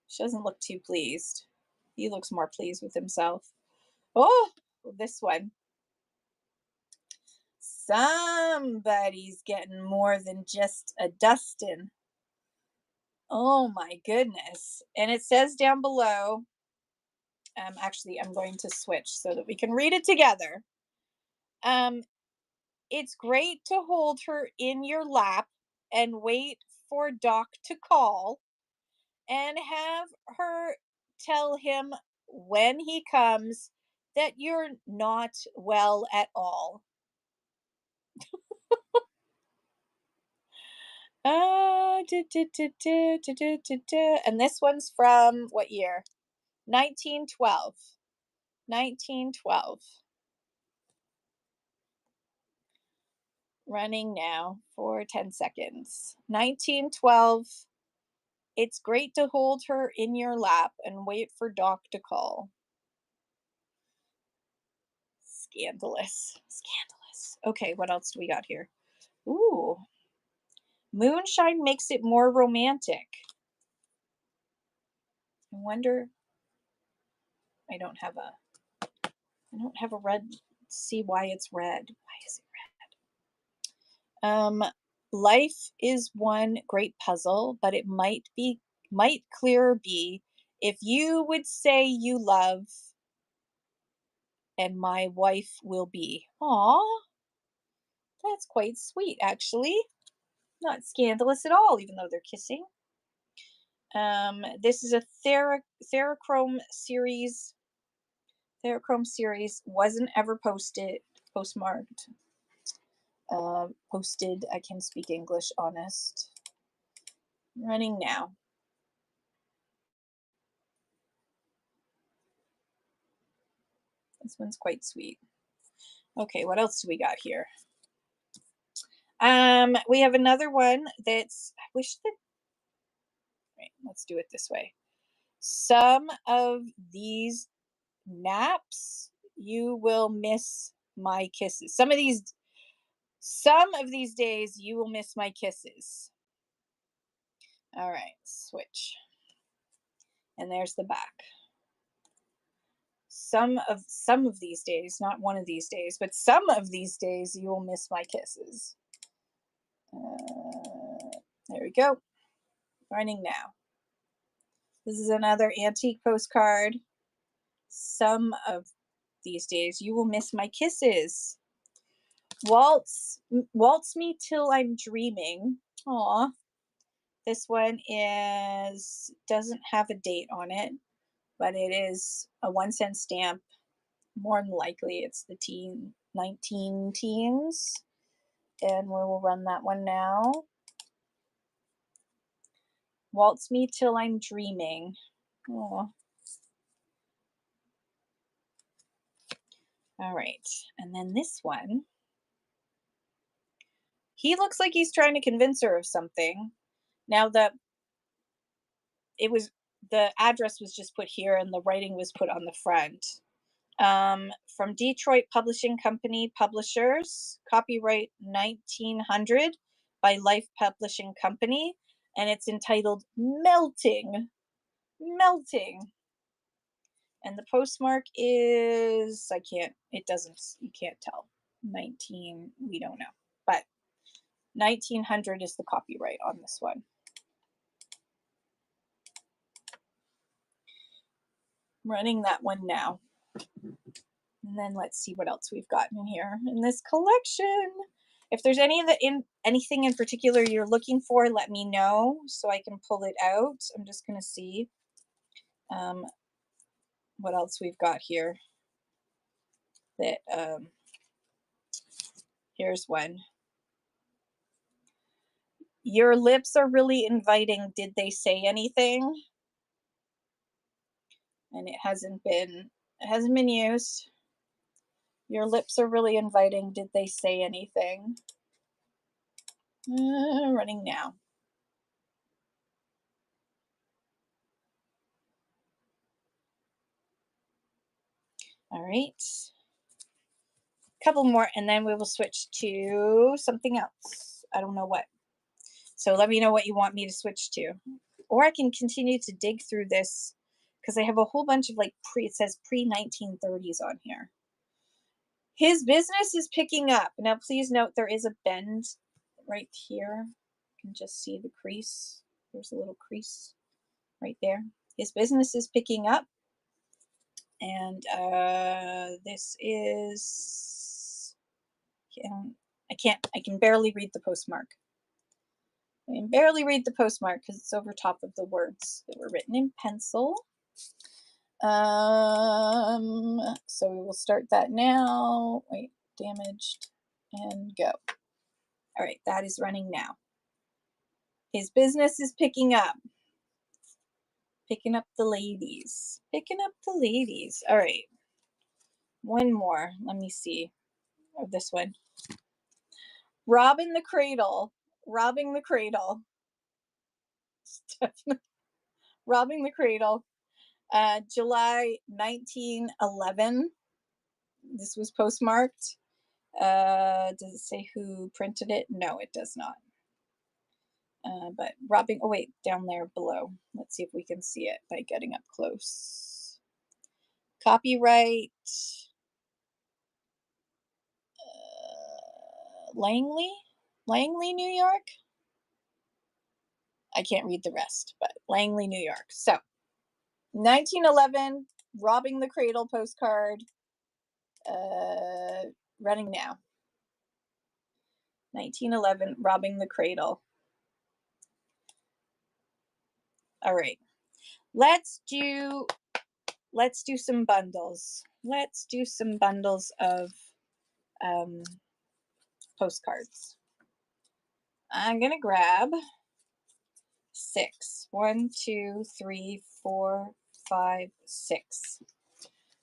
She doesn't look too pleased. He looks more pleased with himself. Oh, this one. Somebody's getting more than just a dustin'. Oh my goodness. And it says down below, actually, I'm going to switch so that we can read it together. Um, it's great to hold her in your lap and wait for Doc to call and have her tell him when he comes that you're not well at all. And this one's from what year? 1912. 1912. Running now for 10 seconds. 1912. It's great to hold her in your lap and wait for Doc to call. Scandalous. Scandalous. Okay, what else do we got here? Ooh. Moonshine makes it more romantic. I wonder. I don't have a red. See why it's red. Why is it red? Life is one great puzzle, but it might clearer be if you would say you love and my wife will be. Aw, that's quite sweet, actually. Not scandalous at all, even though they're kissing. This is a Therachrome series. Therachrome series wasn't ever postmarked. Posted. I can speak English, honest. Running now. This one's quite sweet. Okay, what else do we got here? We have another one that's. I wish that. Right, let's do it this way. Some of these naps, you will miss my kisses. Some of these days, you will miss my kisses. All right, switch. And there's the back. Some of these days, not one of these days, but some of these days, you will miss my kisses. There we go. Running now. This is another antique postcard. Some of these days, you will miss my kisses. Waltz me till I'm dreaming. Aw. This one doesn't have a date on it, but it is a 1-cent stamp. More than likely, it's the 19 teens. And we will run that one now. Waltz me till I'm dreaming. Aw. All right. And then this one. He looks like he's trying to convince her of something. Now the address was just put here and the writing was put on the front. From Detroit Publishing Company Publishers, copyright 1900 by Life Publishing Company, and it's entitled Melting. Melting. And the postmark is, you can't tell. 19, we don't know. But 1900 is the copyright on this one. running that one now. And then let's see what else we've gotten in here in this collection. If there's anything in particular you're looking for, let me know so I can pull it out. I'm just going to see what else we've got here. That here's one. Your lips are really inviting. Did they say anything? And it hasn't been used. Your lips are really inviting. Did they say anything? Running now. All right. Couple more, and then we will switch to something else. I don't know what. So let me know what you want me to switch to. Or I can continue to dig through this because I have a whole bunch of like it says pre-1930s on here. His business is picking up. Now, please note there is a bend right here. You can just see the crease. There's a little crease right there. His business is picking up. And this is, I can barely read the postmark. I can barely read the postmark because it's over top of the words that were written in pencil. So we will start that now. Wait, damaged, and go. All right, that is running now. His business is picking up. Picking up the ladies. Picking up the ladies. All right. One more. Let me see. Oh, this one. Robbing the Cradle. Robbing the Cradle. Robbing the Cradle. July 1911. This was postmarked. Does it say who printed it? No, it does not. But robbing, oh wait, down there below. Let's see if we can see it by getting up close. Copyright Langley, New York. I can't read the rest, but Langley, New York. So 1911, Robbing the Cradle postcard, running now. 1911, Robbing the Cradle. All right, let's do some bundles. Let's do some bundles of postcards. I'm gonna grab 6. 1, 2, 3, 4, 5, 6.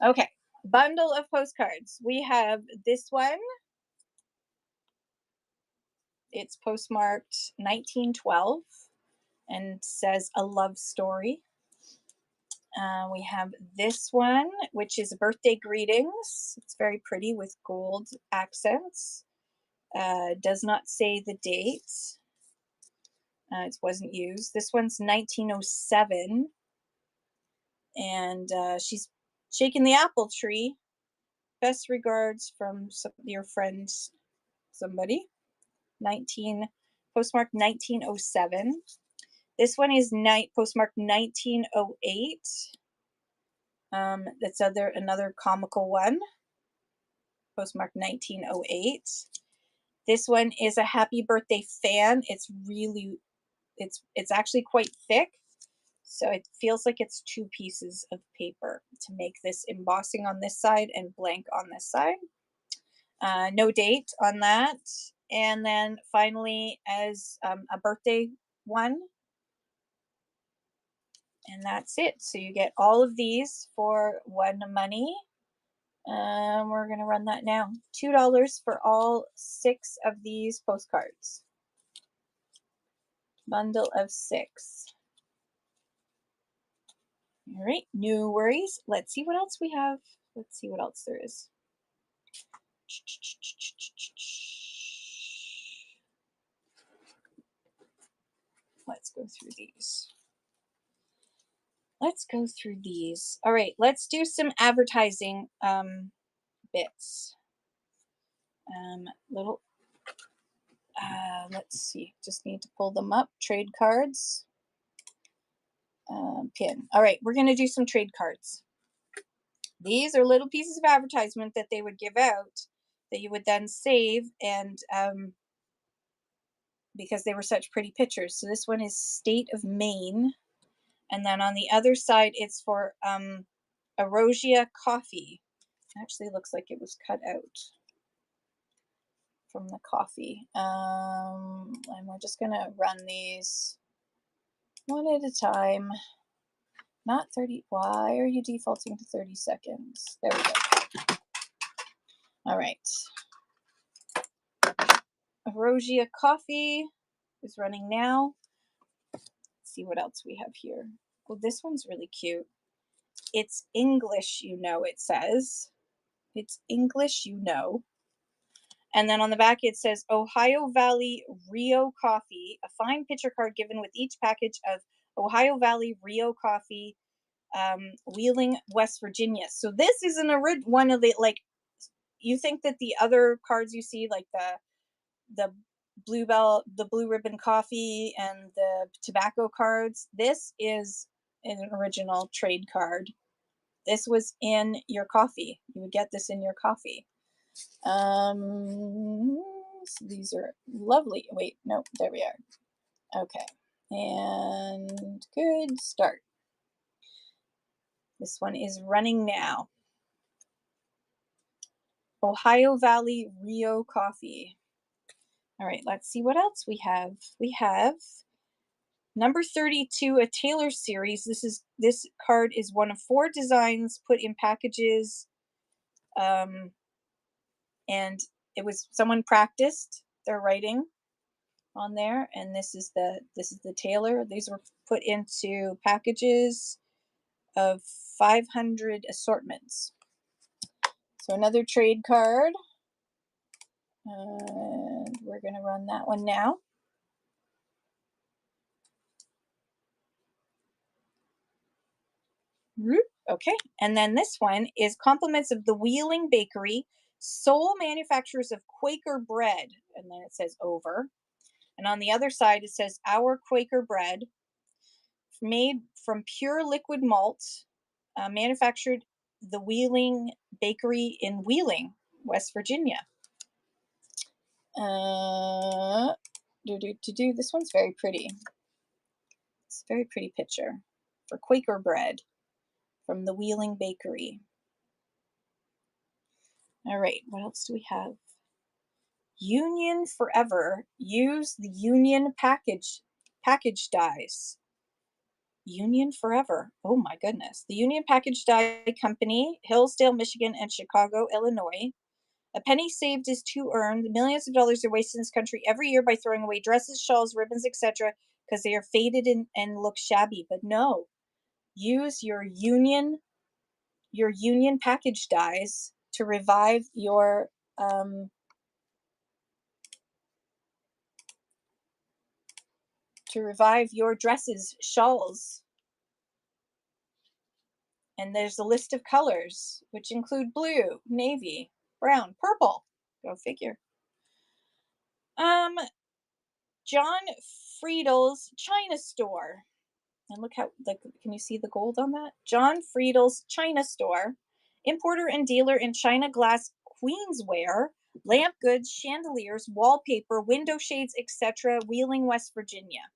Okay, bundle of postcards. We have this one. It's postmarked 1912 and says a love story. We have this one, which is birthday greetings. It's very pretty with gold accents. Does not say the date. It wasn't used. This one's 1907. And she's shaking the apple tree. Best regards from your friend, somebody. Postmark 1907. This one is postmark 1908. That's another comical one. Postmark 1908. This one is a happy birthday fan. It's actually quite thick. So it feels like it's 2 pieces of paper to make this embossing on this side and blank on this side. No date on that. And then finally, as a birthday one. And that's it. So you get all of these for $1 money. We're going to run that now. $2 for all 6 of these postcards. Bundle of 6. All right, no worries. Let's see what else we have. Let's see what else there is. Let's go through these. All right, let's do some advertising bits. Let's see. Just need to pull them up. Trade cards. Pin. All right, we're going to do some trade cards. These are little pieces of advertisement that they would give out that you would then save, and because they were such pretty pictures. So this one is State of Maine, and then on the other side it's for Erosia Coffee. Actually looks like it was cut out from the coffee. And we're just gonna run these one at a time. Not 30. Why are you defaulting to 30 seconds? There we go. All right. Erosia Coffee is running now. Let's see what else we have here. Well, this one's really cute. It's English, you know, it says. It's English, you know. And then on the back it says Ohio Valley Rio Coffee, a fine picture card given with each package of Ohio Valley Rio Coffee, Wheeling, West Virginia. So this is one of the, like, you think that the other cards you see, like the blue ribbon coffee and the tobacco cards, this is an original trade card. This was in your coffee. You would get this in your coffee. So these are lovely. Wait, no, there we are. Okay, and good start. This one is running now. Ohio Valley Rio Coffee. All right, let's see what else we have. We have number 32, a Taylor series. This card is one of 4 designs put in packages, and it was someone practiced their writing on there, and this is the Taylor. These were put into packages of 500 assortments. So another trade card, and we're going to run that one now. Okay, and then this one is compliments of the Wheeling Bakery, sole manufacturers of Quaker bread, and then it says over. And on the other side it says our Quaker bread, made from pure liquid malt, manufactured the Wheeling Bakery in Wheeling, West Virginia. This one's very pretty. It's a very pretty picture for Quaker bread from the Wheeling Bakery. All right, what else do we have? Union Forever. Use the Union package dies. Union Forever. Oh my goodness. The Union Package Die Company, Hillsdale, Michigan, and Chicago, Illinois. A penny saved is 2 earned. Millions of dollars are wasted in this country every year by throwing away dresses, shawls, ribbons, etc., because they are faded and look shabby. But no, use your Union package dies to revive your dresses, shawls. And there's a list of colors, which include blue, navy, brown, purple. Go figure. John Friedel's China Store. And look how, like, can you see the gold on that? John Friedel's China Store, importer and dealer in China glass queensware, lamp goods, chandeliers, wallpaper, window shades, etc., Wheeling, West Virginia.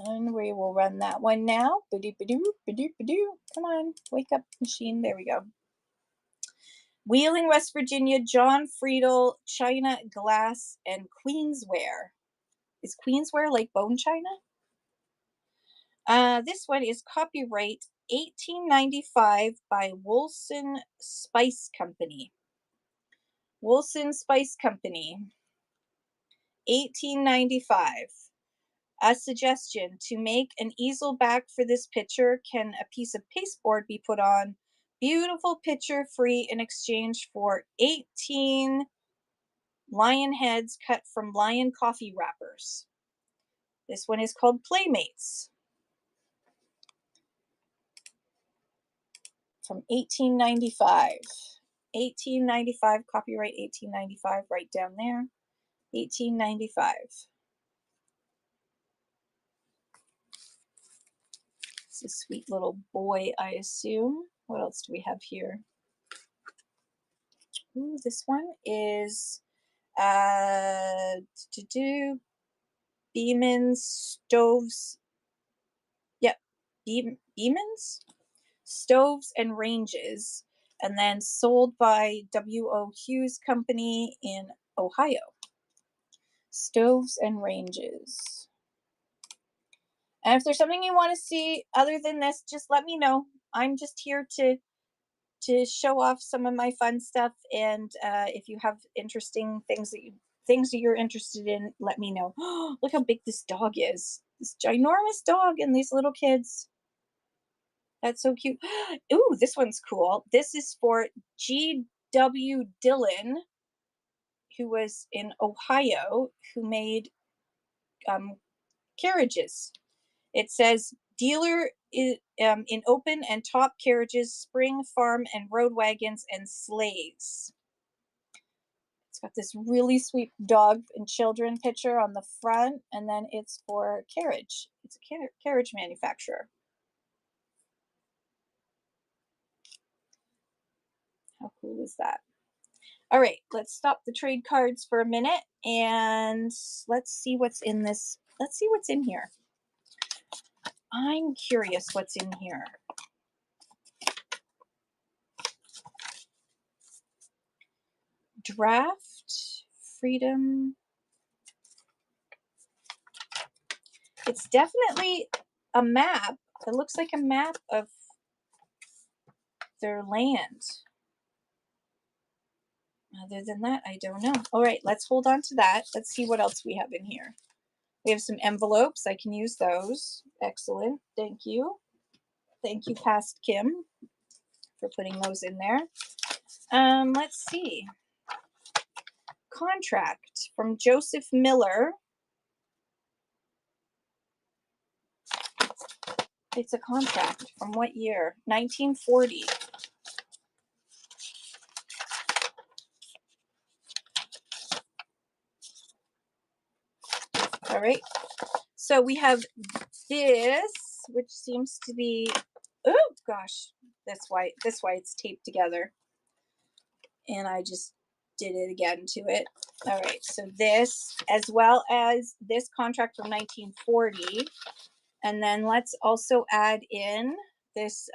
And we will run that one now. Come on, wake up, machine. There we go. Wheeling, West Virginia, John Friedel, China glass and queensware. Is queensware like bone china? This one is copyright 1895 by Wolson Spice Company. Wolson Spice Company, 1895. A suggestion: to make an easel back for this picture, can a piece of pasteboard be put on? Beautiful picture free in exchange for 18 lion heads cut from lion coffee wrappers. This one is called Playmates, from 1895. 1895, copyright 1895, right down there. 1895. It's a sweet little boy, I assume. What else do we have here? Ooh, this one is to do Beeman's stoves. Yep, Beeman's stoves and ranges, and then sold by W.O. Hughes Company in Ohio. Stoves and ranges. And if there's something you want to see other than this, just let me know. I'm just here to show off some of my fun stuff, and if you have interesting things that you're interested in, let me know. Look how big this dog is. This ginormous dog and these little kids. That's so cute. Ooh, this one's cool. This is for G.W. Dillon, who was in Ohio, who made carriages. It says dealer in open and top carriages, spring, farm, and road wagons and sleighs. It's got this really sweet dog and children picture on the front, and then it's for carriage. It's a carriage manufacturer. How cool is that? All right, let's stop the trade cards for a minute and let's see what's in this. Let's see what's in here. I'm curious what's in here. Draft, freedom. It's definitely a map. It looks like a map of their land. Other than that, I don't know. All right, let's hold on to that. Let's see what else we have in here. We have some envelopes. I can use those. Excellent. Thank you. Thank you, Past Kim, for putting those in there. Let's see. Contract from Joseph Miller. It's a contract from what year? 1940. All right. So we have this, which seems to be, oh gosh, that's why it's taped together. And I just did it again to it. All right, so this, as well as this contract from 1940. And then let's also add in this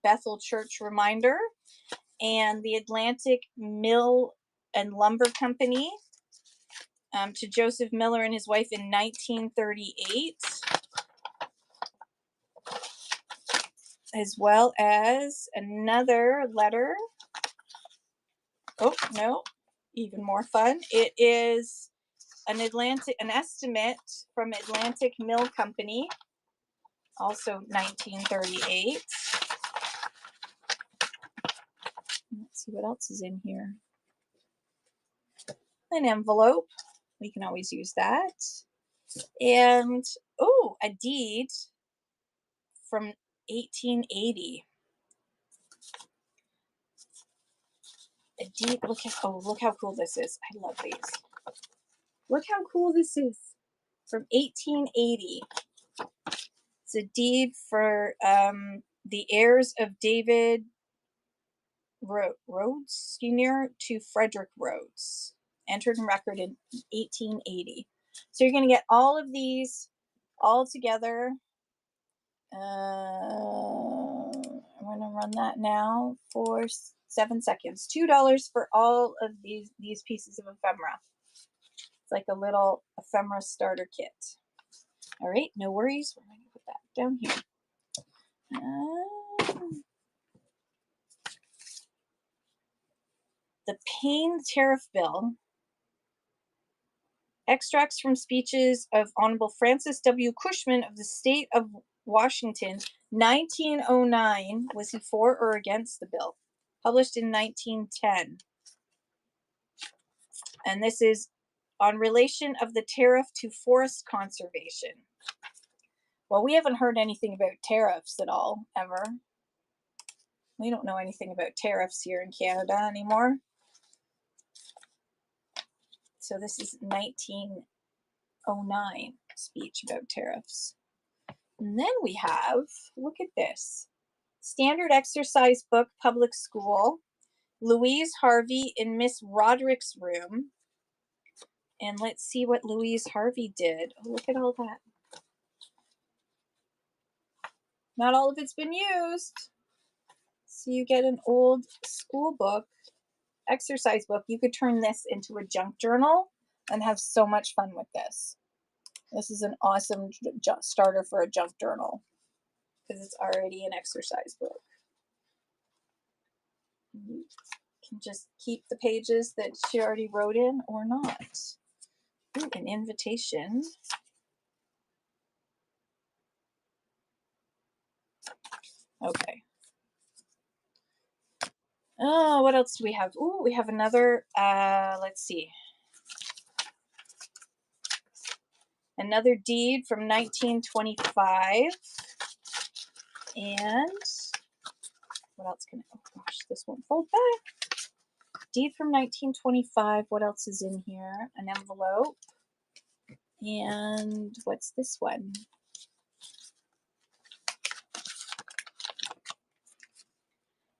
Bethel Church reminder and the Atlantic Mill and Lumber Company to Joseph Miller and his wife in 1938. As well as another letter. Oh, no, even more fun. It is an estimate from Atlantic Mill Company, also 1938. Let's see what else is in here. An envelope. We can always use that. And, oh, a deed from 1880. A deed. Look how cool this is. I love these. Look how cool this is. From 1880. It's a deed for the heirs of David Rhodes Sr. to Frederick Rhodes. Entered in record in 1880. So you're going to get all of these all together. I'm going to run that now for 7 seconds. $2 for all of these pieces of ephemera. It's like a little ephemera starter kit. All right, no worries. We're going to put that down here. The Payne Tariff Bill. Extracts from speeches of Honorable Francis W. Cushman of the state of Washington, 1909. Was he for or against the bill? Published in 1910. And this is on relation of the tariff to forest conservation. Well, we haven't heard anything about tariffs at all, ever. We don't know anything about tariffs here in Canada anymore. So this is 1909 speech about tariffs. And then we have, look at this, Standard Exercise Book, Public School, Louise Harvey in Miss Roderick's room. And let's see what Louise Harvey did. Oh, look at all that. Not all of it's been used. So you get an old school book, exercise book. You could turn this into a junk journal and have so much fun with this. This is an awesome starter for a junk journal because it's already an exercise book. You can just keep the pages that she already wrote in or not. Ooh, an invitation. Okay. Oh, what else do we have? Ooh, we have another, let's see. Another deed from 1925. And what else can, oh gosh, this won't fold back. Deed from 1925. What else is in here? An envelope. And what's this one?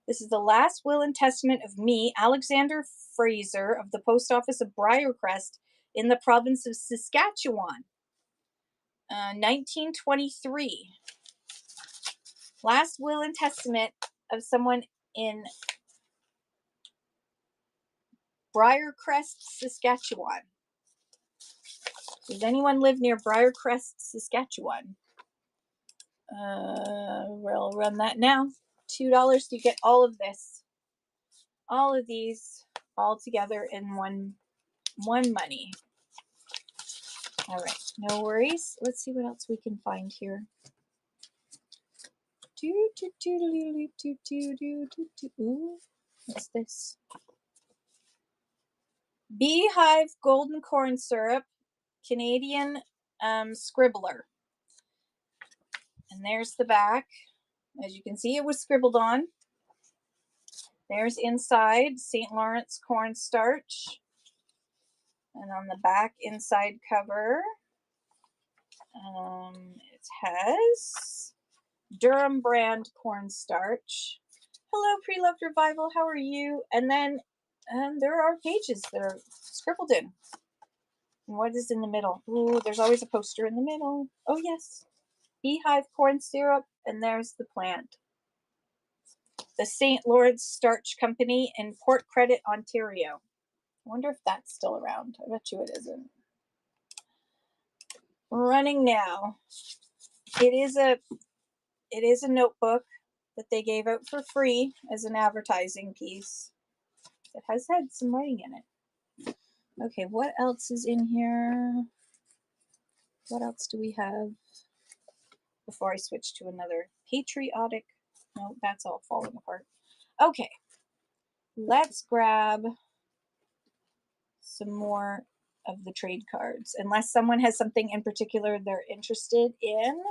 This is the last will and testament of me, Alexander Fraser, of the post office of Briarcrest in the province of Saskatchewan. 1923. Last will and testament of someone in Briarcrest, Saskatchewan. Does anyone live near Briarcrest, Saskatchewan? We'll run that now. $2, you get all of this. All of these all together in one money. All right, no worries. Let's see what else we can find here. Ooh, what's this? Beehive golden corn syrup, Canadian scribbler. And there's the back. As you can see, it was scribbled on. There's inside, St. Lawrence cornstarch. And on the back inside cover, it has Durham brand cornstarch. Hello, Pre-Loved Revival. How are you? And then there are pages that are scribbled in. And what is in the middle? Ooh, there's always a poster in the middle. Oh, yes. Beehive corn syrup. And there's the plant. The St. Lawrence Starch Company in Port Credit, Ontario. I wonder if that's still around. I bet you it isn't. Running now. It is a notebook that they gave out for free as an advertising piece. It has had some writing in it. Okay, what else is in here? What else do we have before I switch to another patriotic? No, that's all falling apart. Okay, let's grab some more of the trade cards. Unless someone has something in particular they're interested in,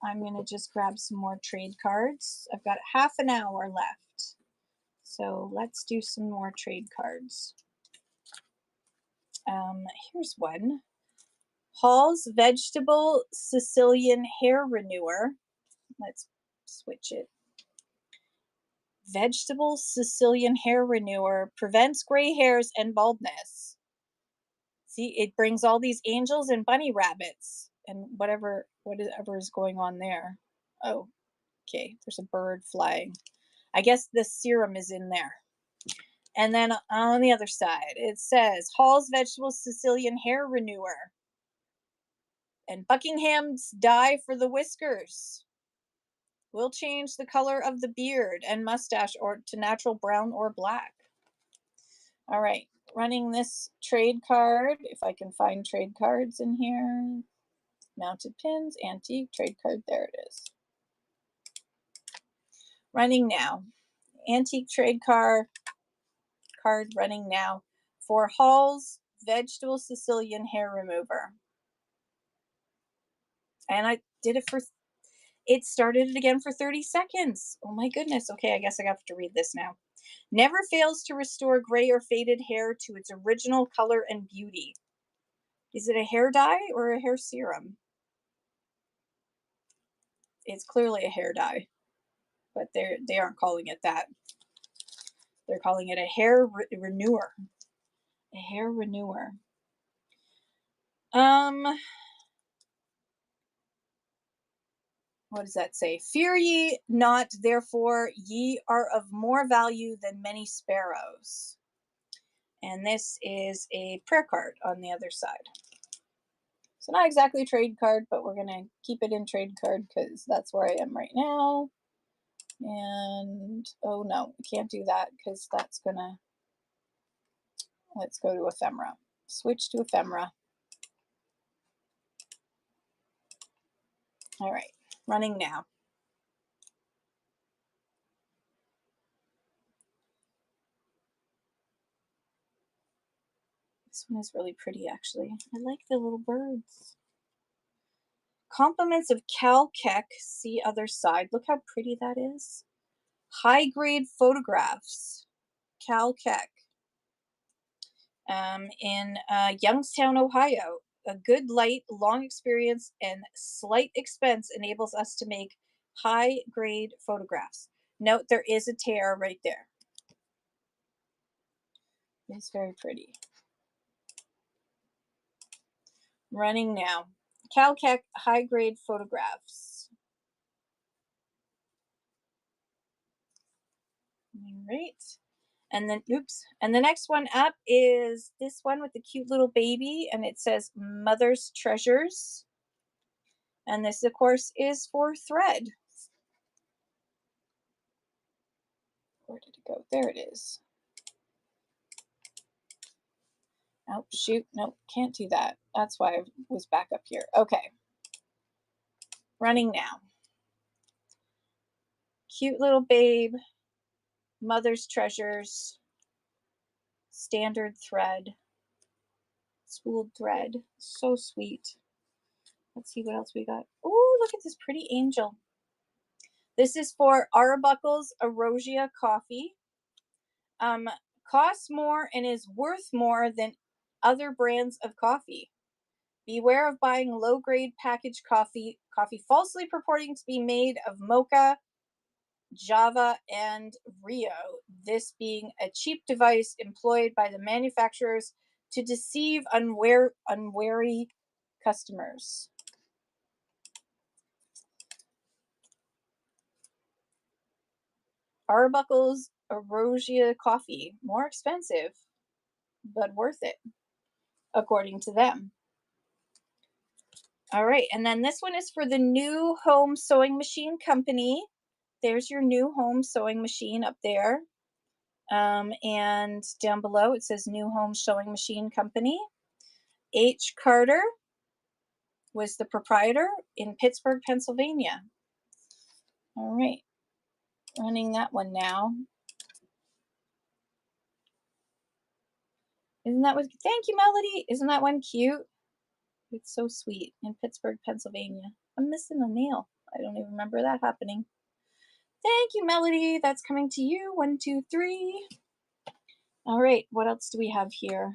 I'm going to just grab some more trade cards. I've got half an hour left. So let's do some more trade cards. Here's one. Hall's Vegetable Sicilian Hair Renewer. Let's switch it. Vegetable Sicilian Hair Renewer prevents gray hairs and baldness. See, it brings all these angels and bunny rabbits and whatever is going on there. Oh, okay. There's a bird flying. I guess the serum is in there. And then on the other side, it says Hall's Vegetable Sicilian Hair Renewer. And Buckingham's dye for the whiskers will change the color of the beard and mustache or to natural brown or black. All right, running this trade card. If I can find trade cards in here. Mounted pins, antique, trade card. There it is. Running now. Antique trade card running now for Hall's Vegetable Sicilian Hair Remover. And I did it for, it started it again for 30 seconds. Oh my goodness. Okay, I guess I have to read this now. Never fails to restore gray or faded hair to its original color and beauty. Is it a hair dye or a hair serum? It's clearly a hair dye, but they aren't calling it that. They're calling it a hair renewer. A hair renewer. What does that say? Fear ye not, therefore ye are of more value than many sparrows. And this is a prayer card on the other side. So not exactly a trade card, but we're gonna keep it in trade card because that's where I am right now. And oh no, we can't do that because that's gonna, let's go to ephemera. Switch to ephemera. All right, running now. This one is really pretty, actually. I like the little birds. Compliments of Cal Keck, see other side. Look how pretty that is. High grade photographs. Cal Keck. In Youngstown, Ohio. A good light, long experience, and slight expense enables us to make high grade photographs. Note there is a tear right there. It's very pretty. Running now. Cal Keck high grade photographs. All right. And then, oops. And the next one up is this one with the cute little baby, and it says Mother's Treasures. And this, of course, is for thread. Where did it go? There it is. Oh, shoot. Nope, can't do that. That's why I was back up here. Okay. Running now. Cute little babe. Mother's Treasures. Standard thread. Spooled thread. So sweet. Let's see what else we got. Oh, look at this pretty angel. This is for Arbuckle's Erosia coffee. Costs more and is worth more than other brands of coffee. Beware of buying low-grade packaged coffee falsely purporting to be made of mocha, Java, and Rio. This being a cheap device employed by the manufacturers to deceive unwary customers. Arbuckle's Erosia coffee, more expensive, but worth it, according to them. All right, and then this one is for the New Home Sewing Machine Company. There's your New Home Sewing Machine up there. And down below it says New Home Sewing Machine Company. H. Carter was the proprietor in Pittsburgh, Pennsylvania. All right, running that one now. Isn't that what, thank you, Melody. Isn't that one cute? It's so sweet. In Pittsburgh, Pennsylvania. I'm missing a nail. I don't even remember that happening. Thank you, Melody. That's coming to you. 1, 2, 3. All right, what else do we have here?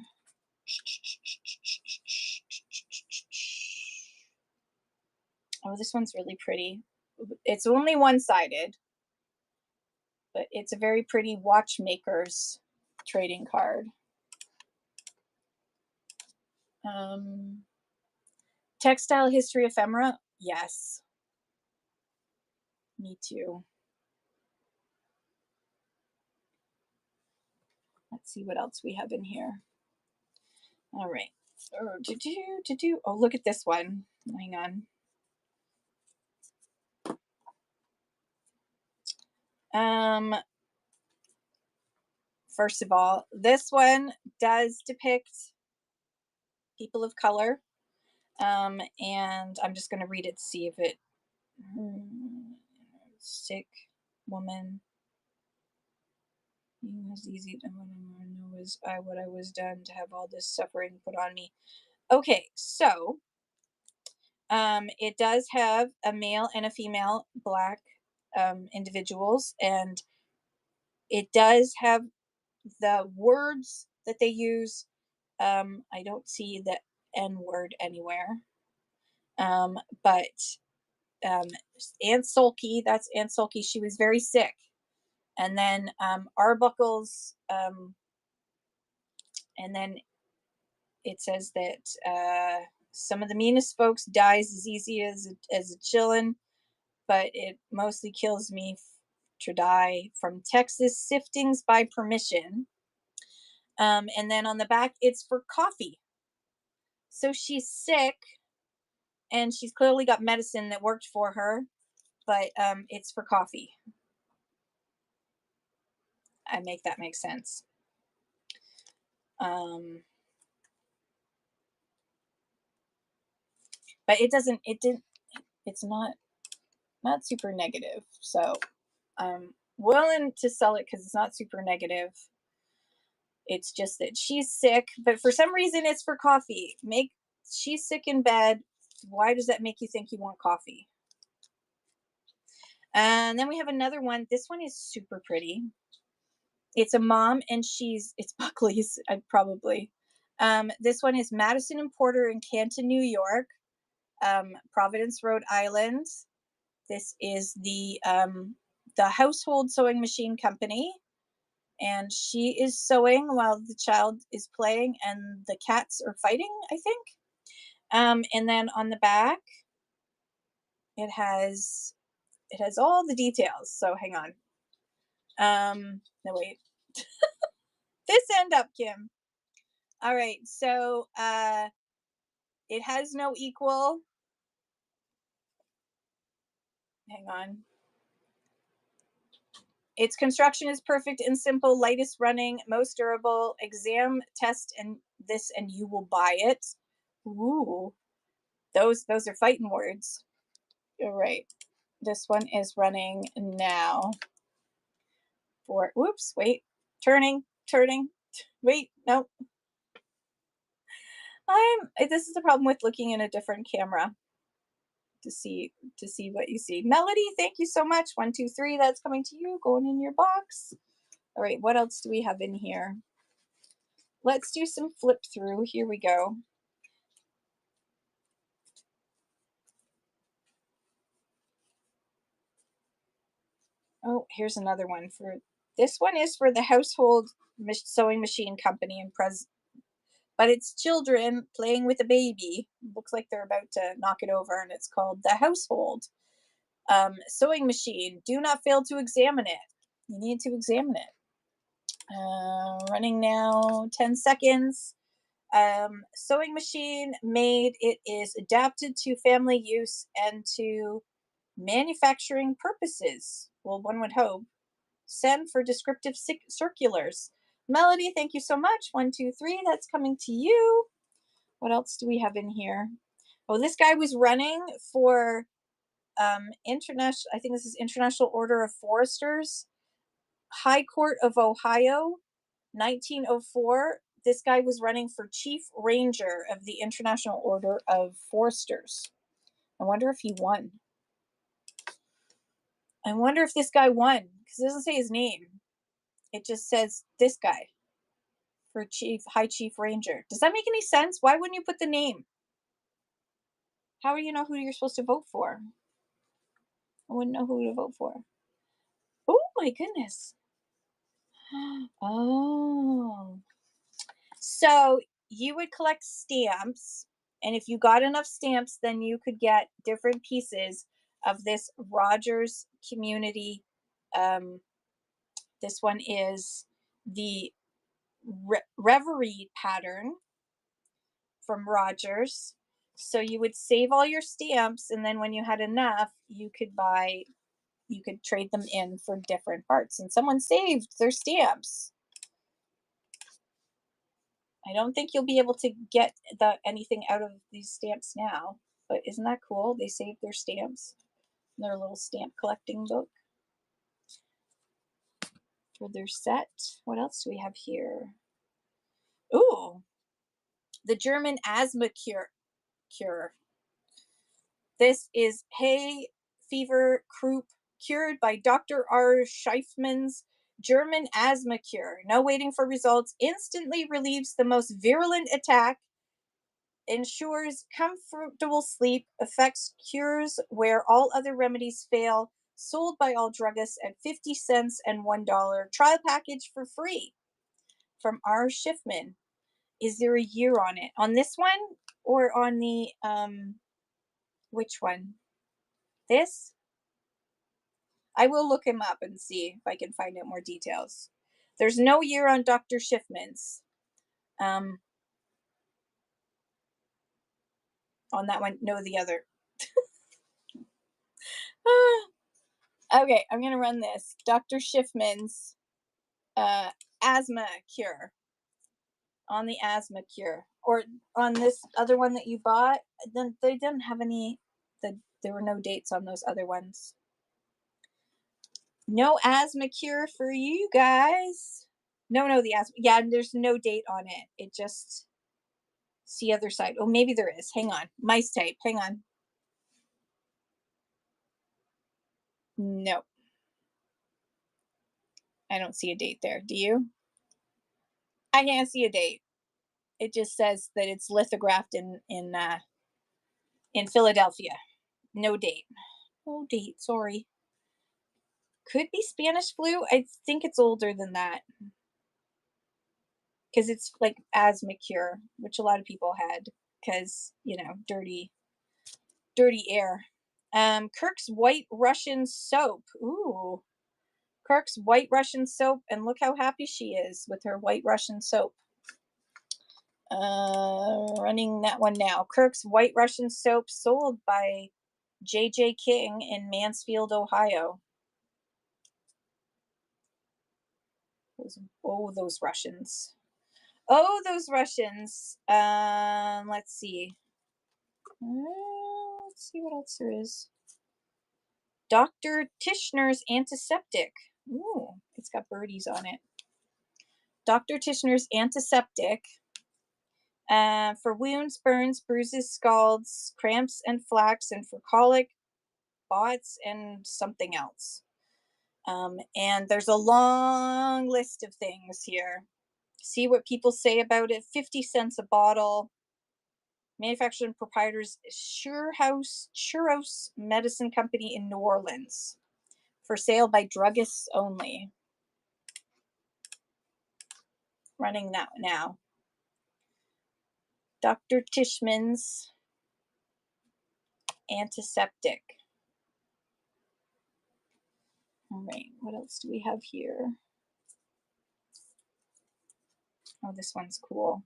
Oh, this one's really pretty. It's only one-sided, but it's a very pretty watchmaker's trading card. Textile history ephemera? Yes. Me too. Let's see what else we have in here. All right. Oh, look at this one. Hang on. First of all, this one does depict people of color. And I'm just going to read it to see if it, sick woman. It was easy to know was what I was done to have all this suffering put on me. Okay, so it does have a male and a female black individuals, and it does have the words that they use. I don't see the N word anywhere, but Aunt Sulky, that's Aunt Sulky, she was very sick. And then Arbuckle's, and then it says that some of the meanest folks dies as easy as a chillin', but it mostly kills me to die from Texas siftings by permission. And then on the back, it's for coffee. So she's sick, and she's clearly got medicine that worked for her, but it's for coffee. I make that make sense. But it doesn't. It's not super negative. So I'm willing to sell it because it's not super negative. It's just that she's sick, but for some reason it's for coffee. She's sick in bed. Why does that make you think you want coffee? And then we have another one. This one is super pretty. It's a mom, and it's Buckley's, probably. This one is Madison and Porter in Canton, New York. Providence, Rhode Island. This is the Household Sewing Machine Company. And she is sewing while the child is playing and the cats are fighting, I think. And then on the back, it has all the details. So hang on. No, wait. This end up, Kim. All right. So it has no equal. Hang on. Its construction is perfect and simple, lightest running, most durable. Exam, test, and you will buy it. Ooh, those are fighting words. All right. This one is running now. Whoops, wait. Turning. Wait, no. This is the problem with looking in a different camera to see what you see. Melody, thank you so much. 1, 2, 3, that's coming to you, going in your box. All right, what else do we have in here? Let's do some flip through. Here we go. Oh, here's another one. This one is for the Household Sewing Machine Company but it's children playing with a baby. Looks like they're about to knock it over, and it's called the Household Sewing Machine. Do not fail to examine it. You need to examine it. Running now, 10 seconds. Sewing machine made. It is adapted to family use and to manufacturing purposes. Well, one would hope. Send for descriptive circulars. Melody, thank you so much. 1, 2, 3, that's coming to you. What else do we have in here? Oh, this guy was running for international, I think this is International Order of Foresters, High Court of Ohio, 1904. This guy was running for Chief Ranger of the International Order of Foresters. I wonder if he won. I wonder if this guy won, because it doesn't say his name. It just says this guy for High Chief Ranger. Does that make any sense? Why wouldn't you put the name? How do you know who you're supposed to vote for? I wouldn't know who to vote for. Oh my goodness. Oh. So you would collect stamps, and if you got enough stamps, then you could get different pieces of this Rogers Community. This one is the Reverie pattern from Rogers. So you would save all your stamps, and then when you had enough, you could trade them in for different parts. And someone saved their stamps. I don't think you'll be able to get anything out of these stamps now, but isn't that cool? They saved their stamps in their little stamp collecting book for their set. What else do we have here? Ooh, the German asthma cure. This is hay fever croup cured by Dr. R. Scheifman's German asthma cure. No waiting for results. Instantly relieves the most virulent attack ensures comfortable sleep, effects cures where all other remedies fail, sold by all druggists at 50 cents and $1. Trial package for free from R. Schiffman. Is there a year on it? On this one or on the which one? This? I will look him up and see if I can find out more details. There's no year on Dr. Schiffman's. On that one, no, the other. Okay, I'm gonna run this. Dr. Schiffman's asthma cure. On the asthma cure. Or on this other one that you bought, then they didn't have any, there were no dates on those other ones. No asthma cure for you guys. No, the asthma. Yeah, there's no date on it. It just, see other side. Oh, maybe there is. Hang on. Mice type. Hang on. No. I don't see a date there. Do you? I can't see a date. It just says that it's lithographed in Philadelphia. No date. No date. Sorry. Could be Spanish flu. I think it's older than that because it's like asthma cure, which a lot of people had because dirty air. Kirk's White Russian soap. Ooh, Kirk's White Russian soap, and look how happy she is with her White Russian soap. Running that one now. Kirk's White Russian soap, sold by J.J. King in Mansfield, Ohio. Those Russians. Oh, those Russians. Let's see. Let's see what else there is. Dr. Tishner's antiseptic. Ooh, it's got birdies on it. Dr. Tishner's antiseptic. For wounds, burns, bruises, scalds, cramps, and flax, and for colic, bots, and something else. And there's a long list of things here. See what people say about it. 50 cents a bottle. Manufactured and proprietors, Churros Medicine Company in New Orleans. For sale by druggists only. Running that now. Dr. Tishman's antiseptic. All right, what else do we have here? Oh, this one's cool.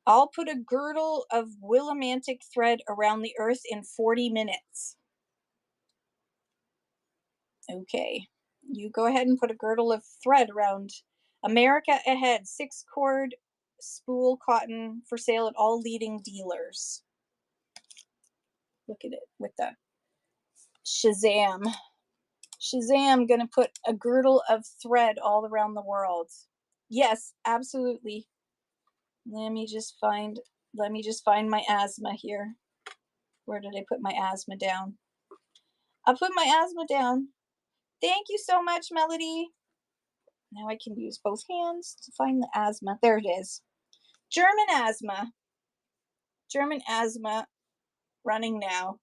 I'll put a girdle of Willimantic thread around the earth in 40 minutes. Okay, you go ahead and put a girdle of thread around America Ahead, 6-cord spool cotton for sale at all leading dealers. Look at it with the Shazam. Shazam, gonna put a girdle of thread all around the world. Yes, absolutely. Let me just find my asthma here. Where did I put my asthma down? I'll put my asthma down. Thank you so much, Melody. Now I can use both hands to find the asthma. There it is. German asthma. German asthma running now.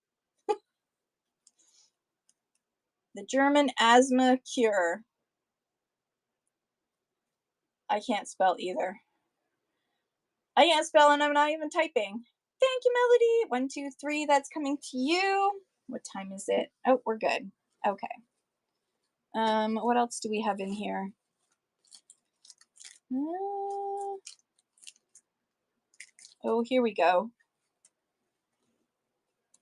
The German asthma cure. I can't spell either. I can't spell and I'm not even typing. Thank you, Melody. 1, 2, 3. That's coming to you. What time is it? Oh, we're good. Okay. What else do we have in here? Oh, here we go.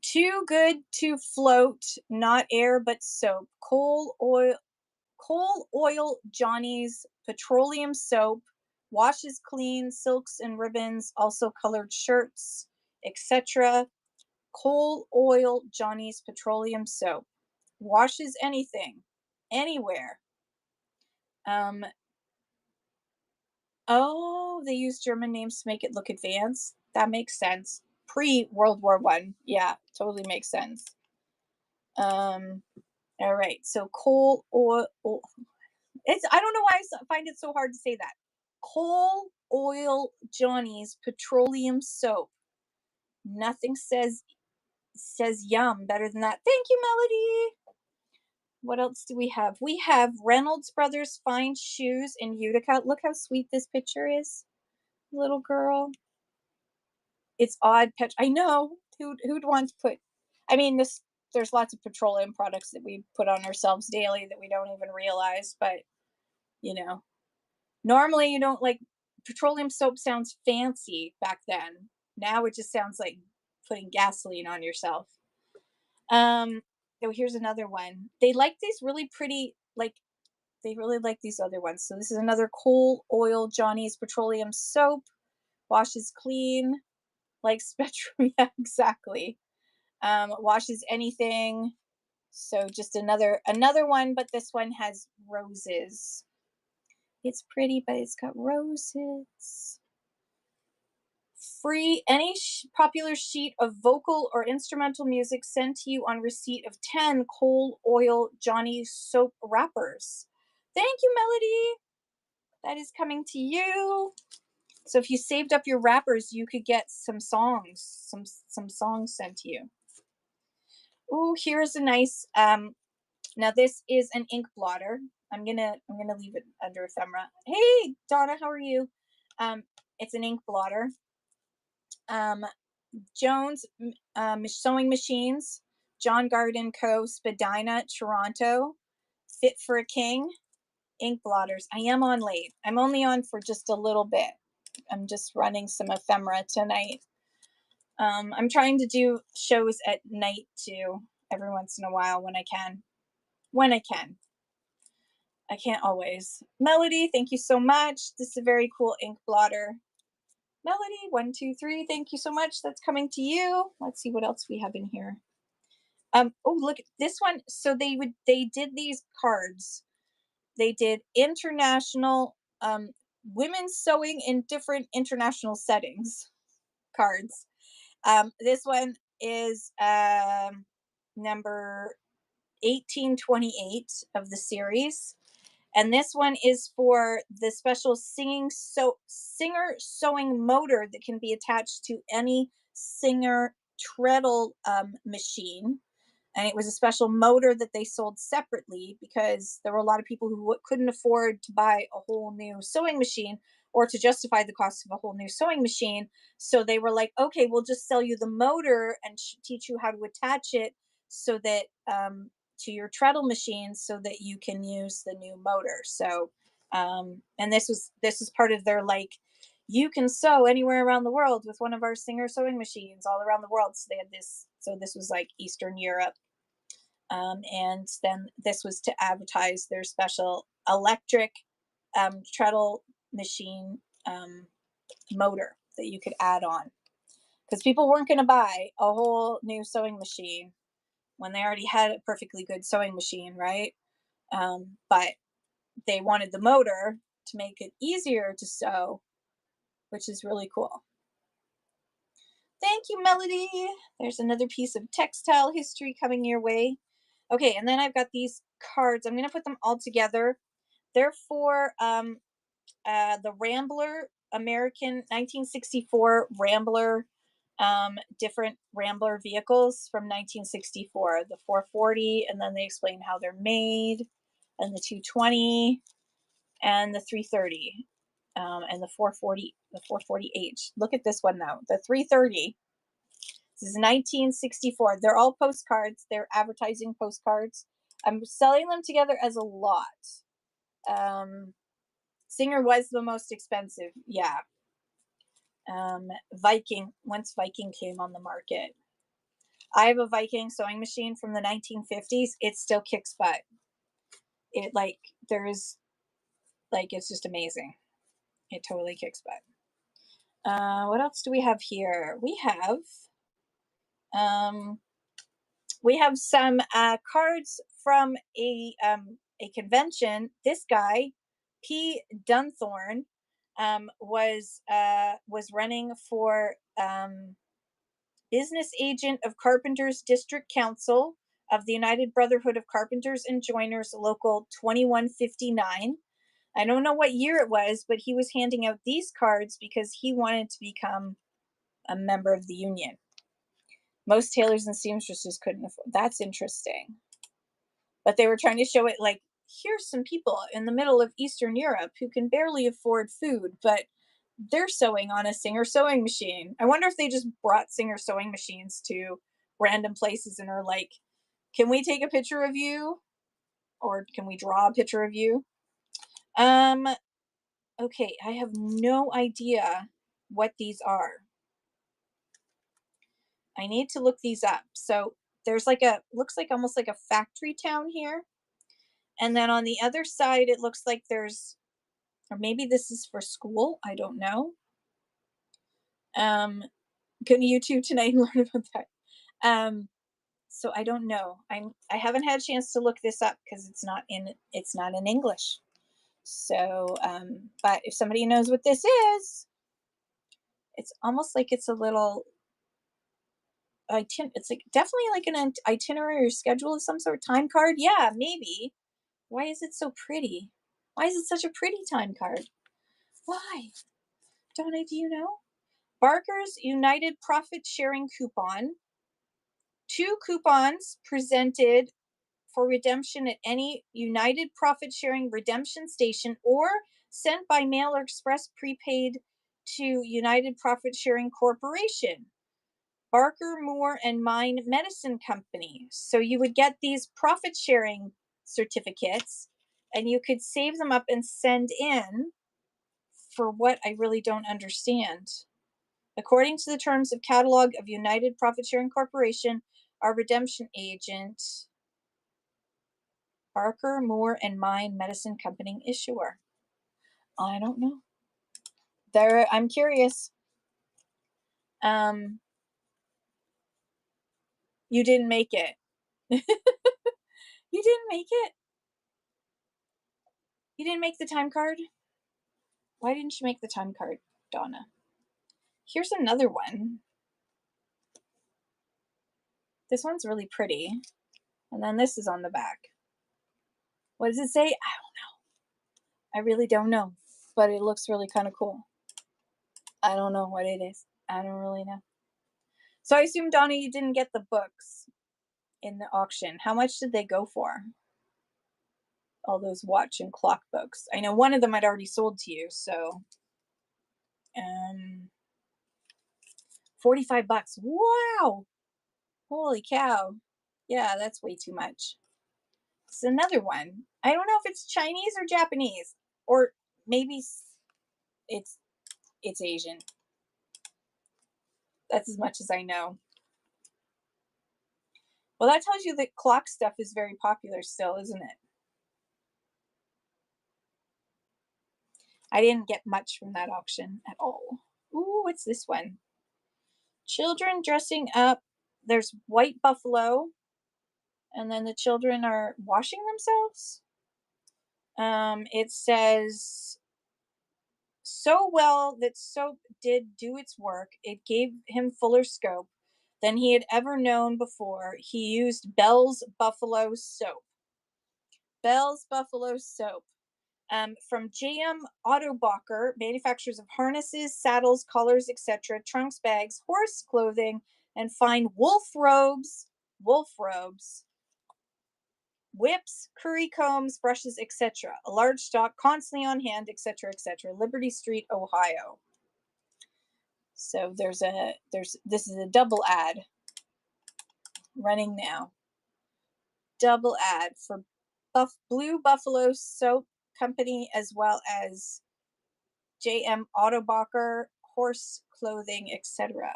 Too good to float, not air but soap. Coal oil Johnny's petroleum soap. Washes clean, silks and ribbons, also colored shirts, etc. Coal oil Johnny's petroleum soap. Washes anything, anywhere. Oh, they use German names to make it look advanced. That makes sense. Pre-World War I. Yeah, totally makes sense. All right. So coal oil. I don't know why I find it so hard to say that. Coal Oil Johnny's Petroleum Soap. Nothing says yum better than that. Thank you, Melody. What else do we have? We have Reynolds Brothers Fine Shoes in Utica. Look how sweet this picture is. Little girl. It's odd. I know. Who'd want to put? I mean, there's lots of petroleum products that we put on ourselves daily that we don't even realize. But you know, normally you don't like petroleum soap. Sounds fancy back then. Now it just sounds like putting gasoline on yourself. Oh, here's another one. They like these really pretty, like they really like these other ones. So this is another Coal Oil Johnny's Petroleum Soap. Washes clean, like Spectrum. Yeah, exactly. Washes anything. So just another one, but this one has roses. It's pretty, but it's got roses. Free any popular sheet of vocal or instrumental music sent to you on receipt of 10 Coal Oil Johnny Soap wrappers. Thank you, Melody. That is coming to you. So if you saved up your wrappers, you could get some songs, some songs sent to you. Oh, here's a nice now this is an ink blotter. I'm gonna leave it under ephemera. Hey Donna, how are you? It's an ink blotter. Jones Sewing Machines, John Garden Co., Spadina, Toronto, Fit for a King, ink blotters. I am on late. I'm only on for just a little bit. I'm just running some ephemera tonight. I'm trying to do shows at night too, every once in a while when I can. When I can. I can't always. Melody, thank you so much. This is a very cool ink blotter. Melody, 123, thank you so much. That's coming to you. Let's see what else we have in here. Oh, look at this one. So they did these cards. They did international women's sewing in different international settings cards. This one is number 1828 of the series. And this one is for the special Singer sewing motor that can be attached to any Singer treadle machine. And it was a special motor that they sold separately because there were a lot of people who couldn't afford to buy a whole new sewing machine or to justify the cost of a whole new sewing machine. So they were like, okay, we'll just sell you the motor and teach you how to attach it so that to your treadle machine so that you can use the new motor. So and this is part of their like, you can sew anywhere around the world with one of our Singer sewing machines all around the world. So they had this. So this was like Eastern Europe. And then this was to advertise their special electric treadle machine motor that you could add on. Because people weren't going to buy a whole new sewing machine when they already had a perfectly good sewing machine, right? But they wanted the motor to make it easier to sew, which is really cool. Thank you, Melody. There's another piece of textile history coming your way. Okay, and then I've got these cards. I'm going to put them all together. They're for the Rambler, American 1964 Rambler, different Rambler vehicles from 1964. The 440, and then they explain how they're made, and the 220, and the 330, and the 440, the 440H. Look at this one though, the 330. This is 1964. They're all postcards. They're advertising postcards. I'm selling them together as a lot. Singer was the most expensive. Yeah. Viking, once Viking came on the market. I have a Viking sewing machine from the 1950s. It still kicks butt. It like, there's like, it's just amazing. It totally kicks butt. What else do we have here? We have some cards from a convention. This guy, P. Dunthorne, was running for business agent of Carpenters District Council of the United Brotherhood of Carpenters and Joiners, Local 2159. I don't know what year it was, but he was handing out these cards because he wanted to become a member of the union. Most tailors and seamstresses couldn't afford. That's interesting. But they were trying to show it like, here's some people in the middle of Eastern Europe who can barely afford food, but they're sewing on a Singer sewing machine. I wonder if they just brought Singer sewing machines to random places and are like, can we take a picture of you? Or can we draw a picture of you? Um, okay, I have no idea what these are. I need to look these up. So there's like looks like almost like a factory town here. And then on the other side, it looks like there's, or maybe this is for school. I don't know. Um, Go to YouTube tonight and learn about that. So I don't know. I haven't had a chance to look this up because it's not in English. So, but if somebody knows what this is, it's almost like it's a little it's like definitely like an itinerary or schedule of some sort, time card. Yeah, maybe. Why is it so pretty? Why is it such a pretty time card? Why? Donna, do you know? Barker's United Profit Sharing Coupon. 2 coupons presented for redemption at any United Profit Sharing redemption station or sent by mail or express prepaid to United Profit Sharing Corporation, Barker, Moore, and Mine Medicine Company. So you would get these profit sharing certificates and you could save them up and send in for what I really don't understand. According to the terms of catalog of United Profit Sharing Corporation, our redemption agent, Barker, Moore, and Mine Medicine Company issuer. I don't know. I'm curious. Um, you didn't make it. You didn't make it. You didn't make the time card. Why didn't you make the time card, Donna? Here's another one. This one's really pretty. And then this is on the back. What does it say? I don't know. I really don't know. But it looks really kind of cool. I don't know what it is. I don't really know. So I assume, Donna, you didn't get the books in the auction. How much did they go for? All those watch and clock books. I know one of them I'd already sold to you, so 45 bucks. Wow. Holy cow. Yeah, that's way too much. It's another one. I don't know if it's Chinese or Japanese, or maybe it's Asian. That's as much as I know. Well, that tells you that clock stuff is very popular still, isn't it? I didn't get much from that auction at all. Ooh, what's this one? Children dressing up. There's white buffalo, and then the children are washing themselves. It says, so well that soap did do its work, it gave him fuller scope than he had ever known before. He used Bell's Buffalo Soap. Bell's Buffalo Soap. From JM Autobacher, manufacturers of harnesses, saddles, collars, etc., trunks, bags, horse clothing, and fine wolf robes, whips, curry combs, brushes, etc. A large stock constantly on hand, etc., etc. Liberty Street, Ohio. So this is a double ad running now. Double ad for Blue Buffalo Soap Company as well as JM Autobacher, horse clothing, etc.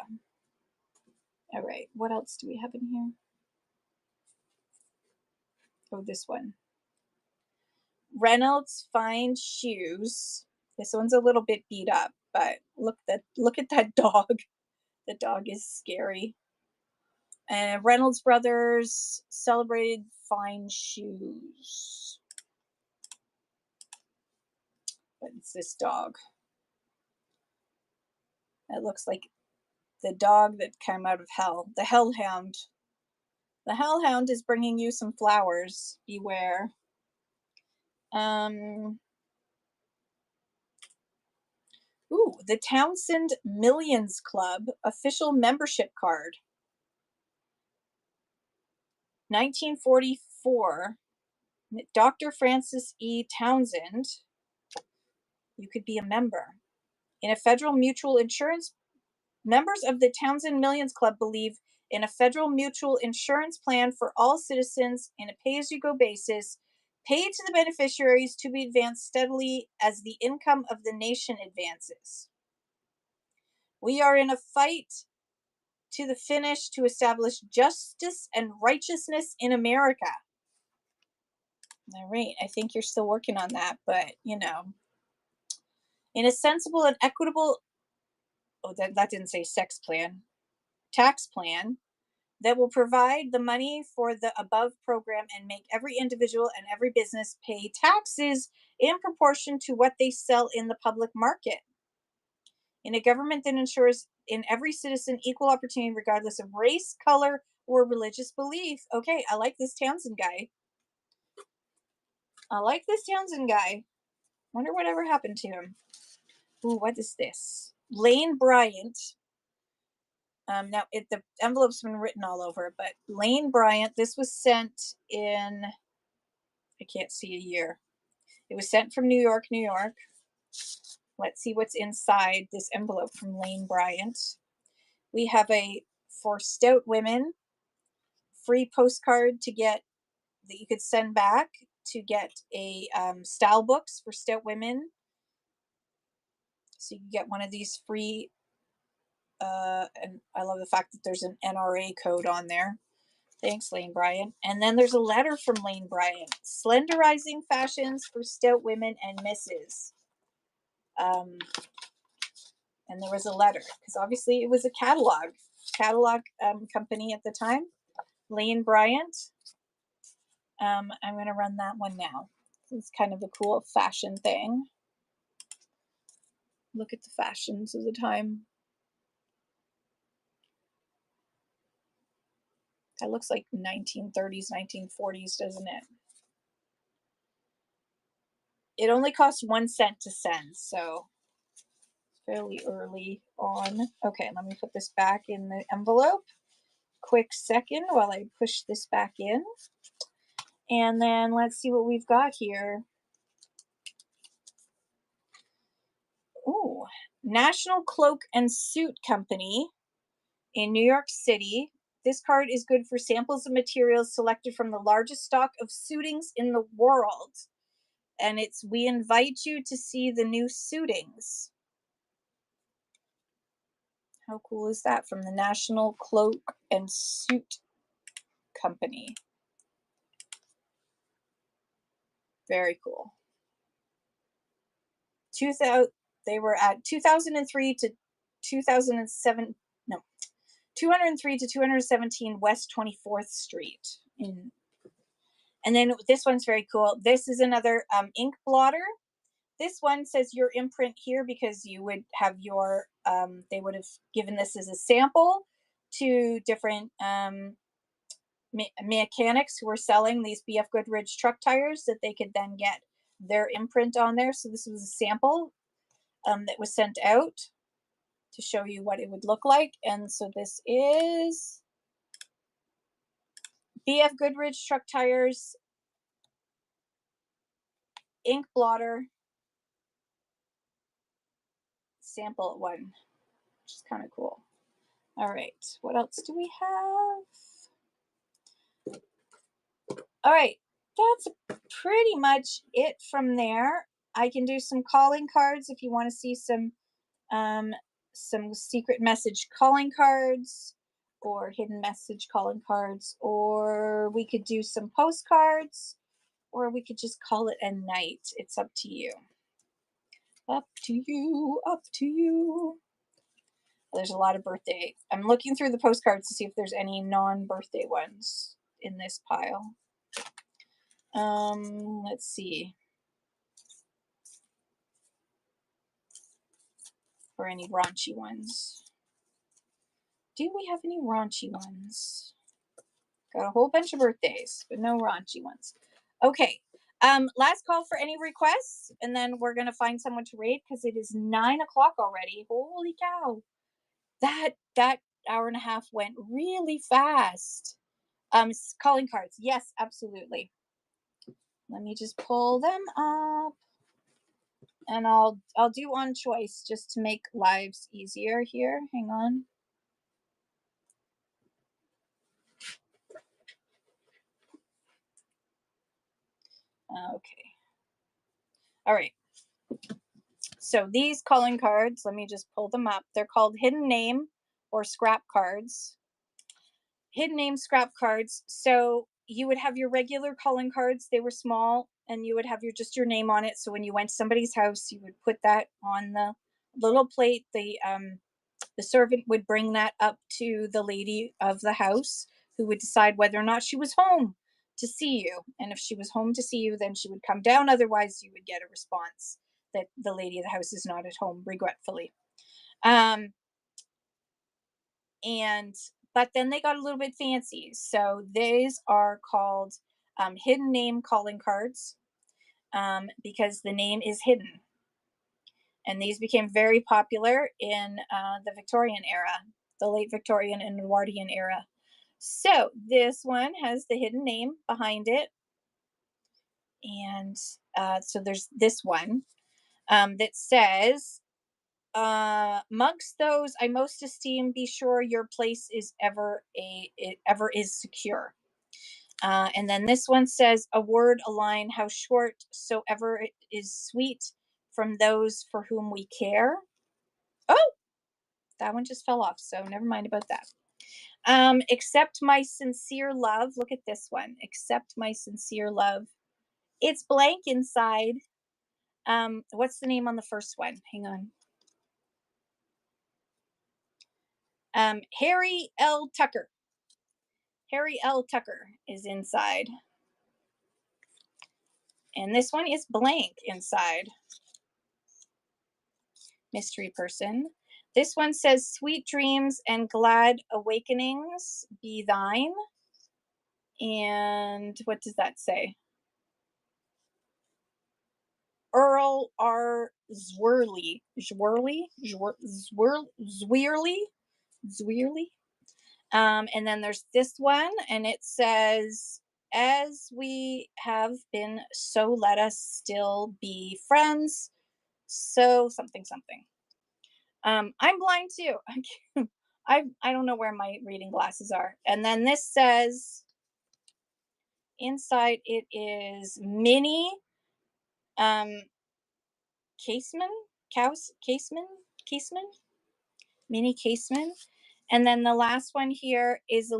All right, what else do we have in here? Oh, this one. Reynolds Fine Shoes. This one's a little bit beat up, but look at that dog. The dog is scary. And Reynolds Brothers Celebrated Fine Shoes. But it's this dog. It looks like the dog that came out of hell. The Hellhound. The Hellhound is bringing you some flowers. Beware. the Townsend Millions Club official membership card. 1944. Dr. Francis E. Townsend. You could be a member. In a federal mutual insurance, members of the Townsend Millions Club believe in a federal mutual insurance plan for all citizens in a pay-as-you-go basis, paid to the beneficiaries to be advanced steadily as the income of the nation advances. We are in a fight to the finish to establish justice and righteousness in America. All right, I think you're still working on that, but in a sensible and equitable, that didn't say sex plan, tax plan that will provide the money for the above program and make every individual and every business pay taxes in proportion to what they sell in the public market. In a government that ensures in every citizen equal opportunity regardless of race, color, or religious belief. Okay, I like this Townsend guy. Wonder whatever happened to him. Ooh, what is this? Lane Bryant. Now the envelope's been written all over, but Lane Bryant, this was sent in, I can't see a year. It was sent from New York, New York. Let's see what's inside this envelope from Lane Bryant. We have for stout women, free postcard to get that you could send back to get a style books for stout women. So you can get one of these free. And I love the fact that there's an NRA code on there. Thanks, Lane Bryant. And then there's a letter from Lane Bryant. Slenderizing fashions for stout women and misses. And there was a letter, because obviously it was a catalog company at the time. Lane Bryant. I'm going to run that one now. It's kind of a cool fashion thing. Look at the fashions of the time. That looks like 1930s, 1940s, doesn't it? It only costs 1 cent to send, so fairly early on. Okay, let me put this back in the envelope. Quick second while I push this back in. And then let's see what we've got here. Ooh, National Cloak and Suit Company in New York City. This card is good for samples of materials selected from the largest stock of suitings in the world. And we invite you to see the new suitings. How cool is that? From the National Cloak and Suit Company. Very cool. They were at 2003 to 2007. No, 203 to 217 West 24th Street. And then this one's very cool. This is another ink blotter. This one says your imprint here because you would have your, they would have given this as a sample to different mechanics who were selling these BF Goodrich truck tires that they could then get their imprint on there. So this was a sample that was sent out to show you what it would look like. And so this is BF Goodrich truck tires ink blotter sample one, which is kind of cool. All right, what else do we have? All right, that's pretty much it from there. I can do some calling cards if you want to see some secret message calling cards or hidden message calling cards, or we could do some postcards, or we could just call it a night. It's up to you. Up to you, up to you. There's a lot of birthday. I'm looking through the postcards to see if there's any non-birthday ones in this pile. Let's see. Or any raunchy ones. Do we have any raunchy ones? Got a whole bunch of birthdays, but no raunchy ones. Okay. Last call for any requests, and then we're gonna find someone to raid because it is 9 o'clock already. Holy cow! That hour and a half went really fast. Calling cards. Yes, absolutely. Let me just pull them up, and I'll do on choice just to make lives easier here. Hang on. Okay. All right. So these calling cards, let me just pull them up. They're called hidden name or scrap cards. Hidden name scrap cards. So you would have your regular calling cards. They were small, and you would have your name on it. So when you went to somebody's house, you would put that on the little plate. The servant would bring that up to the lady of the house, who would decide whether or not she was home to see you. And if she was home to see you, then she would come down. Otherwise, you would get a response that the lady of the house is not at home, regretfully. Um, and but then they got a little bit fancy. So these are called hidden name calling cards, because the name is hidden. And these became very popular in the Victorian era, the late Victorian and Edwardian era. So this one has the hidden name behind it. And so there's this one that says, amongst those I most esteem, be sure your place is ever is secure. And then this one says, a word, a line, how short soever it is sweet, from those for whom we care. Oh, that one just fell off, so never mind about that. Accept my sincere love. Look at this one. Accept my sincere love. It's blank inside. What's the name on the first one? Hang on. Harry L. Tucker. Harry L. Tucker is inside. And this one is blank inside. Mystery person. This one says, sweet dreams and glad awakenings be thine. And what does that say? Earl R. Zwirly. Zwirly. And then there's this one, and it says, as we have been, so let us still be friends. So something something. I'm blind too. I don't know where my reading glasses are. And then this says, inside it is mini um caseman, caseman, mini caseman. And then the last one here is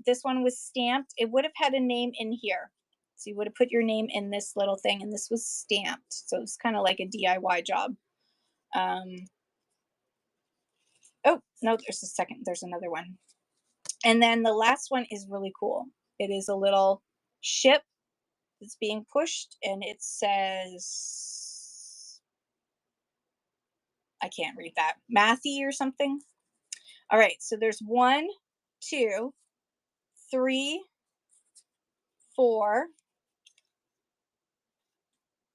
this one was stamped. It would have had a name in here. So you would have put your name in this little thing, and this was stamped. So it's kind of like a DIY job. Oh, no, there's another one. And then the last one is really cool. It is a little ship that's being pushed, and it says, I can't read that, Matthew or something. All right, so there's 1, 2, 3, 4.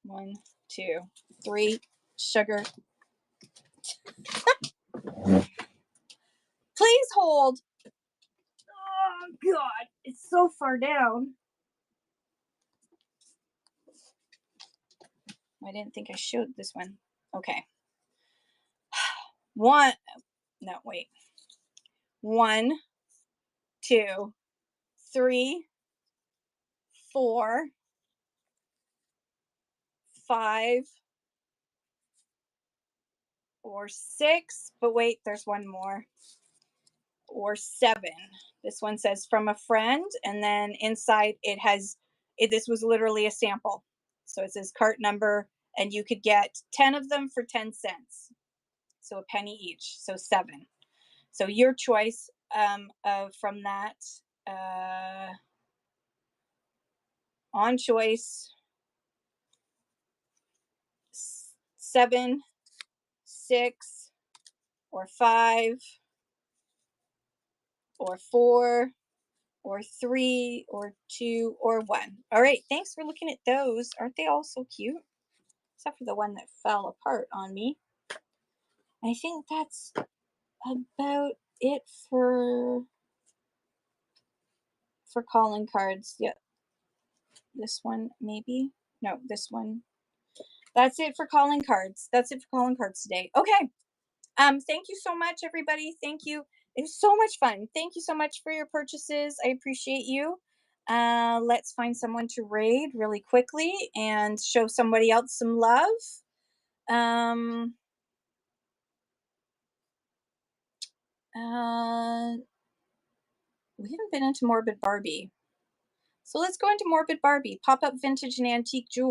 1, 2, 3. Sugar. Please hold. Oh God, it's so far down. I didn't think I showed this one. Okay. One. No, wait. 1, 2, 3, 4, 5, or 6. But wait, there's one more. Or 7. This one says from a friend, and then inside it has this was literally a sample. So it says cart number, and you could get 10 of them for 10 cents. So a penny each. So 7. So your choice from that on choice 7, 6, or 5, or 4, or 3 or 2 or 1. All right, thanks for looking at those. Aren't they all so cute? Except for the one that fell apart on me. I think that's about it for calling cards. Yeah, this one maybe. No, this one. That's it for calling cards. That's it for calling cards today. Okay. Thank you so much, everybody. Thank you. It was so much fun. Thank you so much for your purchases. I appreciate you. Let's find someone to raid really quickly and show somebody else some love. Um, uh, we haven't been into Morbid Barbie. So let's go into Morbid Barbie. Pop up vintage and antique jewelry.